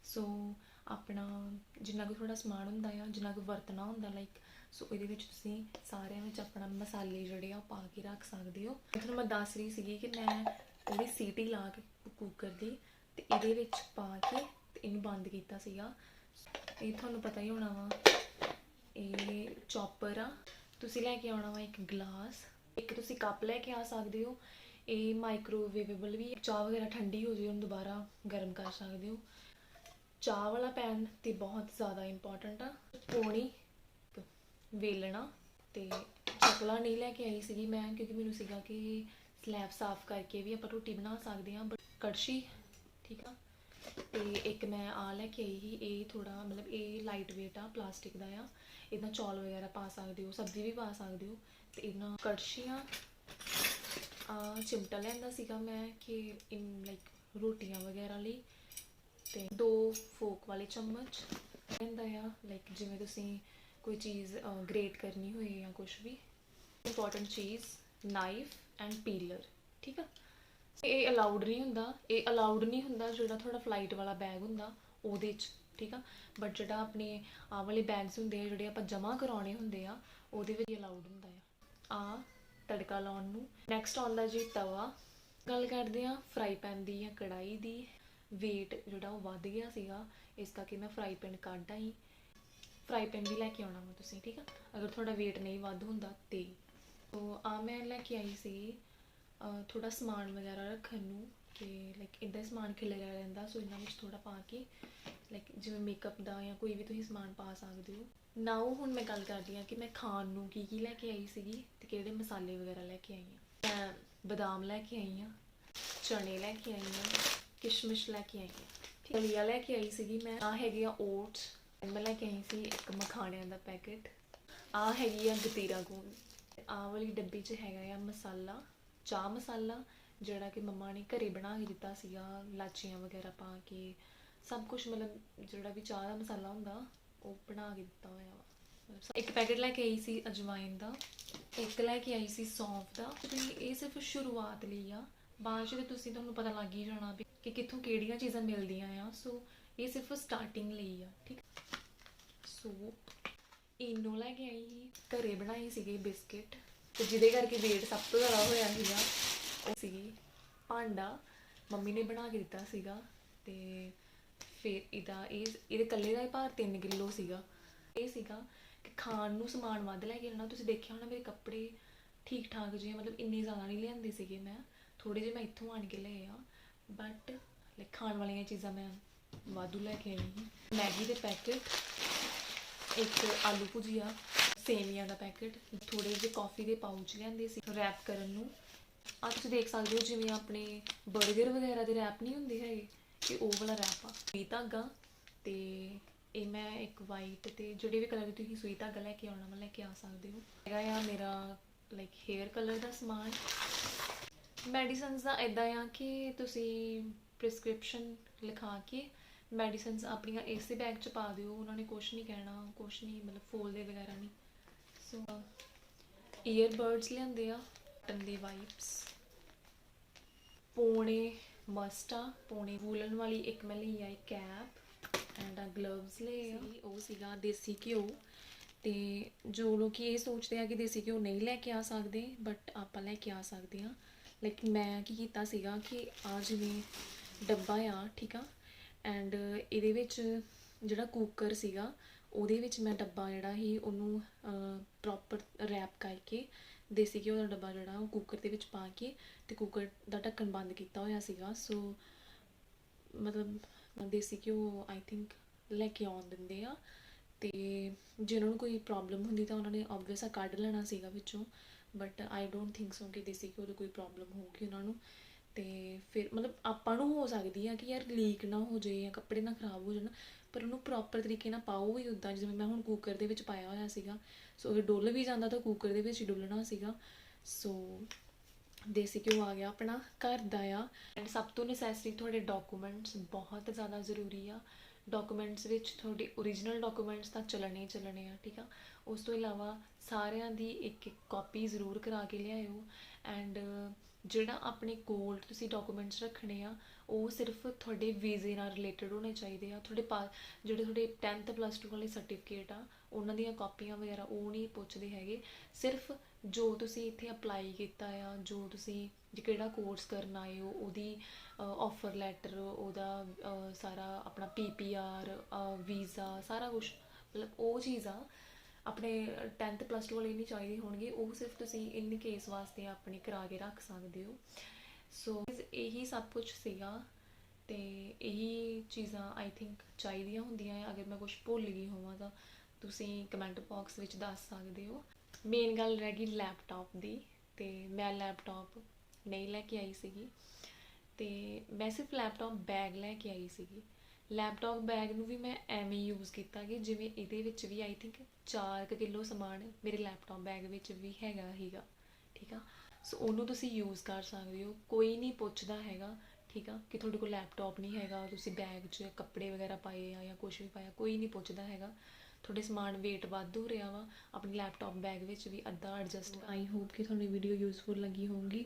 ਸੋ ਆਪਣਾ ਜਿੰਨਾ ਕੁ ਥੋੜ੍ਹਾ ਸਮਾਨ ਹੁੰਦਾ ਆ, ਜਿੰਨਾ ਕੁ ਵਰਤਣਾ ਹੁੰਦਾ ਲਾਈਕ, ਸੋ ਇਹਦੇ ਵਿੱਚ ਤੁਸੀਂ ਸਾਰਿਆਂ ਵਿੱਚ ਆਪਣਾ ਮਸਾਲੇ ਜਿਹੜੇ ਆ ਉਹ ਪਾ ਕੇ ਰੱਖ ਸਕਦੇ ਹੋ। ਤੁਹਾਨੂੰ ਮੈਂ ਦੱਸ ਰਹੀ ਸੀਗੀ ਕਿ ਮੈਂ ਉਹਦੀ ਸੀਟੀ ਲਾ ਕੇ ਕੁੱਕਰ ਦੀ ਅਤੇ ਇਹਦੇ ਵਿੱਚ ਪਾ ਕੇ ਅਤੇ ਇਹਨੂੰ ਬੰਦ ਕੀਤਾ ਸੀਗਾ। ਇਹ ਤੁਹਾਨੂੰ ਪਤਾ ਹੀ ਹੋਣਾ ਵਾ, ਇਹ ਚੌਪਰ ਆ। ਤੁਸੀਂ ਲੈ ਕੇ ਆਉਣਾ ਵਾ ਇੱਕ ਗਲਾਸ, ਇੱਕ ਤੁਸੀਂ ਕੱਪ ਲੈ ਕੇ ਆ ਸਕਦੇ ਹੋ। ਇਹ ਮਾਈਕ੍ਰੋਵੇਵੇਬਲ ਵੀ, ਚਾਹ ਵਗੈਰਾ ਠੰਡੀ ਹੋ ਜਾਵੇ ਉਹਨੂੰ ਦੁਬਾਰਾ ਗਰਮ ਕਰ ਸਕਦੇ ਹੋ। ਚਾਹ ਵਾਲਾ ਪੈਨ ਤੇ ਬਹੁਤ ਜ਼ਿਆਦਾ ਇੰਪੋਰਟੈਂਟ ਆ। ਪੌਣੀ, ਵੇਲਣਾ ਅਤੇ ਚਕਲਾ ਨਹੀਂ ਲੈ ਕੇ ਆਈ ਸੀਗੀ ਮੈਂ, ਕਿਉਂਕਿ ਮੈਨੂੰ ਸੀਗਾ ਕਿ ਸਲੈਬ ਸਾਫ਼ ਕਰਕੇ ਵੀ ਆਪਾਂ ਰੋਟੀ ਬਣਾ ਸਕਦੇ ਹਾਂ, ਬਟ ਕੜਛੀ, ਠੀਕ ਆ। ਅਤੇ ਇੱਕ ਮੈਂ ਆ ਲੈ ਕੇ ਆਈ ਸੀ, ਇਹ ਥੋੜ੍ਹਾ ਮਤਲਬ ਇਹ ਲਾਈਟ ਵੇਟ ਆ, ਪਲਾਸਟਿਕ ਦਾ ਆ। ਇਹਦਾ ਚੌਲ ਵਗੈਰਾ ਪਾ ਸਕਦੇ ਹੋ, ਸਬਜ਼ੀ ਵੀ ਪਾ ਸਕਦੇ ਹੋ। ਅਤੇ ਇਹਨਾਂ ਕੜਛੀਆਂ, ਚਿਮਟਾ ਲਿਆਂਦਾ ਸੀਗਾ ਮੈਂ ਕਿ ਲਾਈਕ ਰੋਟੀਆਂ ਵਗੈਰਾ ਲਈ, ਅਤੇ 2 ਫੋਕ ਵਾਲੇ ਚਮਚ ਲਿਆਂਦਾ ਆ, ਲਾਈਕ ਜਿਵੇਂ ਤੁਸੀਂ ਕੋਈ ਚੀਜ਼ ਗ੍ਰੇਟ ਕਰਨੀ ਹੋਏ ਜਾਂ ਕੁਛ ਵੀ। ਇੰਪੋਰਟੈਂਟ ਚੀਜ਼ ਨਾਈਫ ਐਂਡ ਪੀਲਰ, ਠੀਕ ਆ। ਇਹ ਅਲਾਊਡ ਨਹੀਂ ਹੁੰਦਾ ਜਿਹੜਾ ਤੁਹਾਡਾ ਫਲਾਈਟ ਵਾਲਾ ਬੈਗ ਹੁੰਦਾ ਉਹਦੇ 'ਚ, ਠੀਕ ਆ। ਬਟ ਜਿਹੜਾ ਆਪਣੇ ਆਹ ਵਾਲੇ ਬੈਗਸ ਹੁੰਦੇ ਆ ਜਿਹੜੇ ਆਪਾਂ ਜਮ੍ਹਾਂ ਕਰਾਉਣੇ ਹੁੰਦੇ ਆ ਉਹਦੇ ਵਿੱਚ ਅਲਾਊਡ ਹੁੰਦਾ ਆ ਤੜਕਾ ਲਾਉਣ ਨੂੰ। ਨੈਕਸਟ ਆਉਂਦਾ ਜੀ ਤਵਾ। ਗੱਲ ਕਰਦੇ ਹਾਂ ਫਰਾਈ ਪੈਨ ਦੀ ਜਾਂ ਕੜਾਹੀ ਦੀ। ਵੇਟ ਜਿਹੜਾ ਉਹ ਵੱਧ ਗਿਆ ਸੀਗਾ, ਇਸ ਕਰਕੇ ਮੈਂ ਫਰਾਈ ਪੈਨ ਕੱਢ ਆਈ। ਫਰਾਈ ਪੈਨ ਵੀ ਲੈ ਕੇ ਆਉਣਾ ਵਾ ਤੁਸੀਂ, ਠੀਕ ਆ, ਅਗਰ ਤੁਹਾਡਾ ਵੇਟ ਨਹੀਂ ਵੱਧ ਹੁੰਦਾ ਤੇ। ਸੋ ਮੈਂ ਲੈ ਕੇ ਆਈ ਸੀ ਥੋੜ੍ਹਾ ਸਮਾਨ ਵਗੈਰਾ ਰੱਖਣ ਨੂੰ, ਕਿ ਲਾਈਕ ਇੱਦਾਂ ਸਮਾਨ ਖਿਲਰਿਆ ਰਹਿੰਦਾ, ਸੋ ਇਹਨਾਂ ਵਿੱਚ ਥੋੜ੍ਹਾ ਪਾ ਕੇ ਲਾਈਕ ਜਿਵੇਂ ਮੇਕਅਪ ਦਾ ਜਾਂ ਕੋਈ ਵੀ ਤੁਸੀਂ ਸਮਾਨ ਪਾ ਸਕਦੇ ਹੋ। ਨਾਓ ਹੁਣ ਮੈਂ ਗੱਲ ਕਰਦੀ ਹਾਂ ਕਿ ਮੈਂ ਖਾਣ ਨੂੰ ਕੀ ਕੀ ਲੈ ਕੇ ਆਈ ਸੀਗੀ ਅਤੇ ਕਿਹੜੇ ਮਸਾਲੇ ਵਗੈਰਾ ਲੈ ਕੇ ਆਈ ਹਾਂ। ਮੈਂ ਬਦਾਮ ਲੈ ਕੇ ਆਈ ਹਾਂ, ਚਨੇ ਲੈ ਕੇ ਆਈ ਹਾਂ, ਕਿਸ਼ਮਿਸ਼ ਲੈ ਕੇ ਆਈ ਹਾਂ, ਦਲੀਆ ਲੈ ਕੇ ਆਈ ਸੀਗੀ ਮੈਂ। ਆਹ ਹੈਗੇ ਆ ਓਟਸ। ਮੈਂ ਲੈ ਕੇ ਆਈ ਸੀ ਇੱਕ ਮਖਾਣਿਆਂ ਦਾ ਪੈਕਟ। ਆਹ ਹੈਗੀ ਆ ਗਤੀਰਾ ਗੂੰਦ। ਆਹ ਵਾਲੀ ਡੱਬੀ 'ਚ ਹੈਗਾ ਆ ਮਸਾਲਾ, ਚਾਹ ਮਸਾਲਾ, ਜਿਹੜਾ ਕਿ ਮੰਮਾ ਨੇ ਘਰੇ ਬਣਾ ਕੇ ਦਿੱਤਾ ਸੀਗਾ, ਲਾਚੀਆਂ ਵਗੈਰਾ ਪਾ ਕੇ ਸਭ ਕੁਛ, ਮਤਲਬ ਜਿਹੜਾ ਵੀ ਚਾਹ ਦਾ ਮਸਾਲਾ ਹੁੰਦਾ ਉਹ ਬਣਾ ਕੇ ਦਿੱਤਾ ਹੋਇਆ ਵਾ। ਇੱਕ ਪੈਕਟ ਲੈ ਕੇ ਆਈ ਸੀ ਅਜਵਾਇਨ ਦਾ, ਇੱਕ ਲੈ ਕੇ ਆਈ ਸੀ ਸੌਂਫ ਦਾ। ਇਹ ਸਿਰਫ ਸ਼ੁਰੂਆਤ ਲਈ ਆ, ਬਾਅਦ 'ਚ ਤੁਹਾਨੂੰ ਪਤਾ ਲੱਗ ਹੀ ਜਾਣਾ ਵੀ ਕਿ ਕਿੱਥੋਂ ਕਿਹੜੀਆਂ ਚੀਜ਼ਾਂ ਮਿਲਦੀਆਂ ਆ। ਸੋ ਇਹ ਸਿਰਫ ਸਟਾਰਟਿੰਗ ਲਈ ਆ, ਠੀਕ। ਸੋ ਇਨੋ ਲੈ ਕੇ ਆਈ ਸੀ, ਘਰੇ ਬਣਾਏ ਸੀਗੇ ਬਿਸਕਿਟ, ਅਤੇ ਜਿਹਦੇ ਕਰਕੇ ਵੇਟ ਸਭ ਤੋਂ ਜ਼ਿਆਦਾ ਹੋਇਆ ਸੀਗਾ ਉਹ ਸੀਗੀ ਭਾਂਡਾ, ਮੰਮੀ ਨੇ ਬਣਾ ਕੇ ਦਿੱਤਾ ਸੀਗਾ। ਤੇ ਫਿਰ ਇਹਦੇ ਇਕੱਲੇ ਦਾ ਹੀ ਭਾਰ 3 ਕਿਲੋ ਸੀਗਾ। ਇਹ ਸੀਗਾ ਕਿ ਖਾਣ ਨੂੰ ਸਮਾਨ ਵੱਧ ਲੈ ਕੇ ਆਉਣਾ। ਤੁਸੀਂ ਦੇਖਿਆ ਹੋਣਾ ਮੇਰੇ ਕੱਪੜੇ ਠੀਕ ਠਾਕ ਜਿਹੇ, ਮਤਲਬ ਇੰਨੇ ਜ਼ਿਆਦਾ ਨਹੀਂ ਲਿਆਂਦੇ ਸੀਗੇ ਮੈਂ, ਥੋੜ੍ਹੇ ਜਿਹੇ ਮੈਂ ਇੱਥੋਂ ਆਣ ਕੇ ਲਏ ਆ, ਬਟ ਲਾਈਕ ਖਾਣ ਵਾਲੀਆਂ ਚੀਜ਼ਾਂ ਮੈਂ ਵਾਧੂ ਲੈ ਕੇ ਆਈ ਹਾਂ। ਮੈਗੀ ਦੇ ਪੈਕਟ, ਇੱਕ ਆਲੂ ਭੁਜੀਆ, ਸੇਵੀਆਂ ਦਾ ਪੈਕਟ, ਥੋੜ੍ਹੇ ਜਿਹੇ ਕੌਫੀ ਦੇ ਪਾਊਚ ਲਿਆਂਦੇ ਸੀ ਰੈਪ ਕਰਨ ਨੂੰ। ਆ ਤੁਸੀਂ ਦੇਖ ਸਕਦੇ ਹੋ ਜਿਵੇਂ ਆਪਣੇ ਬਰਗਰ ਵਗੈਰਾ ਦੇ ਰੈਪ ਨਹੀਂ ਹੁੰਦੇ ਹੈਗੇ, ਕਿ ਉਹ ਵਾਲਾ ਰੈਪ ਆ। ਸੂਈ ਧਾਗਾ, ਤੇ ਇਹ ਮੈਂ ਇੱਕ ਵਾਈਟ ਤੇ ਜਿਹੜੇ ਵੀ ਕਲਰ ਦੀ ਤੁਸੀਂ ਸੂਈ ਧਾਗਾ ਲੈ ਕੇ ਆਉਣਾ ਵਾ ਲੈ ਕੇ ਆ ਸਕਦੇ ਹੋ। ਹੈਗਾ ਆ ਮੇਰਾ ਲਾਈਕ ਹੇਅਰ ਕਲਰ ਦਾ ਸਮਾਨ। ਮੈਡੀਸਨਸ ਦਾ ਇੱਦਾਂ ਆ ਕਿ ਤੁਸੀਂ ਪ੍ਰਿਸਕ੍ਰਿਪਸ਼ਨ ਲਿਖਾ ਕੇ ਮੈਡੀਸਨਸ ਆਪਣੀਆਂ ਇਸੇ ਬੈਗ 'ਚ ਪਾ ਦਿਓ, ਉਹਨਾਂ ਨੇ ਕੁਛ ਨਹੀਂ ਕਹਿਣਾ, ਕੁਛ ਨਹੀਂ ਮਤਲਬ ਫੋਲਦੇ ਵਗੈਰਾ ਨਹੀਂ। ਸੋ ਈਅਰਬਡਸ ਲਿਆਂਦੇ ਆ, ਕਾਟਨ ਦੀ ਵਾਈਪਸ, ਪੌਣੇ ਮਸਟ ਆ, ਪੌਣੇ ਵੂਲਨ ਵਾਲੀ ਇੱਕ ਮੈਂ ਲਈ ਆ, ਇੱਕ ਕੈਪ ਐਂਡ ਆ ਗਲਵਸ ਲਏ ਆ। ਉਹ ਸੀਗਾ ਦੇਸੀ ਘਿਓ। ਤੇ ਜੋ ਲੋਕ ਇਹ ਸੋਚਦੇ ਆ ਕਿ ਦੇਸੀ ਘਿਓ ਨਹੀਂ ਲੈ ਕੇ ਆ ਸਕਦੇ, ਬਟ ਆਪਾਂ ਲੈ ਕੇ ਆ ਸਕਦੇ ਹਾਂ। ਲਾਈਕ ਮੈਂ ਕੀ ਕੀਤਾ ਸੀਗਾ ਕਿ ਆ ਜਿਵੇਂ ਡੱਬਾ ਆ, ਠੀਕ ਆ, ਐਂਡ ਇਹਦੇ ਵਿੱਚ ਜਿਹੜਾ ਕੁੱਕਰ ਸੀਗਾ ਉਹਦੇ ਵਿੱਚ ਮੈਂ ਡੱਬਾ ਜਿਹੜਾ ਸੀ ਉਹਨੂੰ ਪ੍ਰੋਪਰ ਰੈਪ ਕਰਕੇ ਦੇਸੀ ਘਿਓ ਦਾ ਡੱਬਾ ਜਿਹੜਾ ਉਹ ਕੁੱਕਰ ਦੇ ਵਿੱਚ ਪਾ ਕੇ ਤੇ ਕੁੱਕਰ ਦਾ ਢੱਕਣ ਬੰਦ ਕੀਤਾ ਹੋਇਆ ਸੀਗਾ। ਸੋ ਮਤਲਬ ਦੇਸੀ ਘਿਓ ਆਈ ਥਿੰਕ ਲੈ ਕੇ ਆਉਣ ਦਿੰਦੇ ਆ, ਤੇ ਜੇ ਉਹਨਾਂ ਨੂੰ ਕੋਈ ਪ੍ਰੋਬਲਮ ਹੁੰਦੀ ਤਾਂ ਉਹਨਾਂ ਨੇ ਓਬਵੀਅਸ ਆ ਕੱਢ ਲੈਣਾ ਸੀਗਾ ਵਿੱਚੋਂ, but I don't think so ਕਿ ਦੇਸੀ ਘਿਓ ਦੀ ਕੋਈ ਪ੍ਰੋਬਲਮ ਹੋਊਗੀ ਉਹਨਾਂ ਨੂੰ। ਤੇ ਫਿਰ ਮਤਲਬ ਆਪਾਂ ਨੂੰ ਹੋ ਸਕਦੀ ਆ ਕਿ ਯਾਰ ਲੀਕ ਨਾ ਹੋ ਜਾਏ ਜਾਂ ਕੱਪੜੇ ਨਾ ਖਰਾਬ ਹੋ ਜਾਣ, ਪਰ ਉਹਨੂੰ ਪ੍ਰੋਪਰ ਤਰੀਕੇ ਨਾਲ ਪਾਓ ਵੀ ਉੱਦਾਂ ਜਿਵੇਂ ਮੈਂ ਹੁਣ ਕੁੱਕਰ ਦੇ ਵਿੱਚ ਪਾਇਆ ਹੋਇਆ ਸੀਗਾ। ਸੋ ਇਹ ਡੁੱਲ ਵੀ ਜਾਂਦਾ ਤਾਂ ਕੁੱਕਰ ਦੇ ਵਿੱਚ ਹੀ ਡੁੱਲਣਾ ਸੀਗਾ। ਸੋ ਦੇਸੀ ਘਿਓ ਆ ਗਿਆ ਆਪਣਾ ਘਰ ਦਾ ਆ। ਐਂਡ ਸਭ ਤੋਂ ਨੈਸੈਸਰੀ ਤੁਹਾਡੇ ਡਾਕੂਮੈਂਟਸ ਬਹੁਤ ਜ਼ਿਆਦਾ ਜ਼ਰੂਰੀ ਆ। ਡਾਕੂਮੈਂਟਸ ਵਿੱਚ ਤੁਹਾਡੇ ਓਰੀਜਨਲ ਡਾਕੂਮੈਂਟਸ ਤਾਂ ਚੱਲਣੇ ਚੱਲਣੇ ਆ, ਠੀਕ ਆ। ਉਸ ਤੋਂ ਇਲਾਵਾ ਸਾਰਿਆਂ ਦੀ ਇੱਕ ਇੱਕ ਕਾਪੀ ਜ਼ਰੂਰ ਕਰਾ ਕੇ ਲਿਆਇਓ। ਐਂਡ ਜਿਹੜਾ ਆਪਣੇ ਕੋਲ ਤੁਸੀਂ ਡਾਕੂਮੈਂਟਸ ਰੱਖਣੇ ਆ ਉਹ ਸਿਰਫ ਤੁਹਾਡੇ ਵੀਜ਼ੇ ਨਾਲ ਰਿਲੇਟਡ ਹੋਣੇ ਚਾਹੀਦੇ ਆ। ਜਿਹੜੇ ਤੁਹਾਡੇ 10th +2 ਵਾਲੇ ਸਰਟੀਫਿਕੇਟ ਆ ਉਹਨਾਂ ਦੀਆਂ ਕਾਪੀਆਂ ਵਗੈਰਾ ਉਹ ਨਹੀਂ ਪੁੱਛਦੇ ਹੈਗੇ। ਸਿਰਫ ਜੋ ਤੁਸੀਂ ਇੱਥੇ ਅਪਲਾਈ ਕੀਤਾ ਆ, ਜੋ ਤੁਸੀਂ ਕਿਹੜਾ ਕੋਰਸ ਕਰਨ ਆਏ ਹੋ ਉਹਦੀ ਆਫਰ ਲੈਟਰ, ਉਹਦਾ ਸਾਰਾ ਆਪਣਾ PPR, ਵੀਜ਼ਾ, ਸਾਰਾ ਕੁਛ, ਮਤਲਬ ਉਹ ਚੀਜ਼ਾਂ ਆਪਣੇ 10th +2 ਵਾਲੇ ਨਹੀਂ ਚਾਹੀਦੇ ਹੋਣਗੇ। ਉਹ ਸਿਰਫ ਤੁਸੀਂ ਇਨ ਕੇਸ ਵਾਸਤੇ ਆਪਣੇ ਕਰਾ ਕੇ ਰੱਖ ਸਕਦੇ ਹੋ। ਸੋ ਇਹੀ ਸਭ ਕੁਛ ਸੀਗਾ, ਤੇ ਇਹੀ ਚੀਜ਼ਾਂ ਆਈ ਥਿੰਕ ਚਾਹੀਦੀਆਂ ਹੁੰਦੀਆਂ ਆ। ਅਗਰ ਮੈਂ ਕੁਛ ਭੁੱਲ ਗਈ ਹੋਵਾਂ ਤਾਂ ਤੁਸੀਂ ਕਮੈਂਟ ਬਾਕਸ ਵਿੱਚ ਦੱਸ ਸਕਦੇ ਹੋ। ਮੇਨ ਗੱਲ ਰਹਿ ਗਈ ਲੈਪਟਾਪ ਦੀ, ਤੇ ਮੈਂ ਲੈਪਟਾਪ ਨਹੀਂ ਲੈ ਕੇ ਆਈ ਸੀਗੀ, ਤੇ ਮੈਂ ਸਿਰਫ ਲੈਪਟਾਪ ਬੈਗ ਲੈ ਕੇ ਆਈ ਸੀਗੀ। ਲੈਪਟਾਪ ਬੈਗ ਨੂੰ ਵੀ ਮੈਂ ਐਵੇਂ ਯੂਜ਼ ਕੀਤਾ ਕਿ ਜਿਵੇਂ ਇਹਦੇ ਵਿੱਚ ਵੀ ਆਈ ਥਿੰਕ 4 ਕਿਲੋ ਸਮਾਨ ਮੇਰੇ ਲੈਪਟਾਪ ਬੈਗ ਵਿੱਚ ਵੀ ਹੈਗਾ ਹੀਗਾ, ਠੀਕ ਆ। ਸੋ ਉਹਨੂੰ ਤੁਸੀਂ ਯੂਜ਼ ਕਰ ਸਕਦੇ ਹੋ, ਕੋਈ ਨਹੀਂ ਪੁੱਛਦਾ ਹੈਗਾ, ਠੀਕ ਆ, ਕਿ ਤੁਹਾਡੇ ਕੋਲ ਲੈਪਟਾਪ ਨਹੀਂ ਹੈਗਾ, ਤੁਸੀਂ ਬੈਗ 'ਚ ਕੱਪੜੇ ਵਗੈਰਾ ਪਾਏ ਆ ਜਾਂ ਕੁਛ ਵੀ ਪਾਇਆ, ਕੋਈ ਨਹੀਂ ਪੁੱਛਦਾ ਹੈਗਾ। ਤੁਹਾਡੇ ਸਮਾਨ ਵੇਟ ਵੱਧ ਹੋ ਰਿਹਾ ਵਾ, ਆਪਣੇ ਲੈਪਟਾਪ ਬੈਗ ਵਿੱਚ ਵੀ ਅੱਧਾ ਐਡਜਸਟ। ਆਈ ਹੋਪ ਕਿ ਤੁਹਾਨੂੰ ਵੀਡੀਓ ਯੂਜ਼ਫੁਲ ਲੱਗੀ ਹੋਊਗੀ।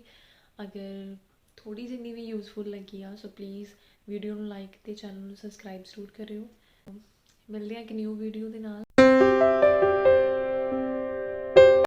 ਅਗਰ ਥੋੜੀ ਜਿੰਨੀ ਵੀ ਯੂਜ਼ਫੁਲ ਲੱਗੀ ਆ ਸੋ ਪਲੀਜ਼ ਵੀਡੀਓ ਨੂੰ ਲਾਈਕ ਤੇ ਚੈਨਲ ਨੂੰ ਸਬਸਕ੍ਰਾਈਬ ਜ਼ਰੂਰ ਕਰਿਓ। ਮਿਲਦੇ ਹਾਂ ਇੱਕ ਨਿਊ ਵੀਡੀਓ ਦੇ ਨਾਲ।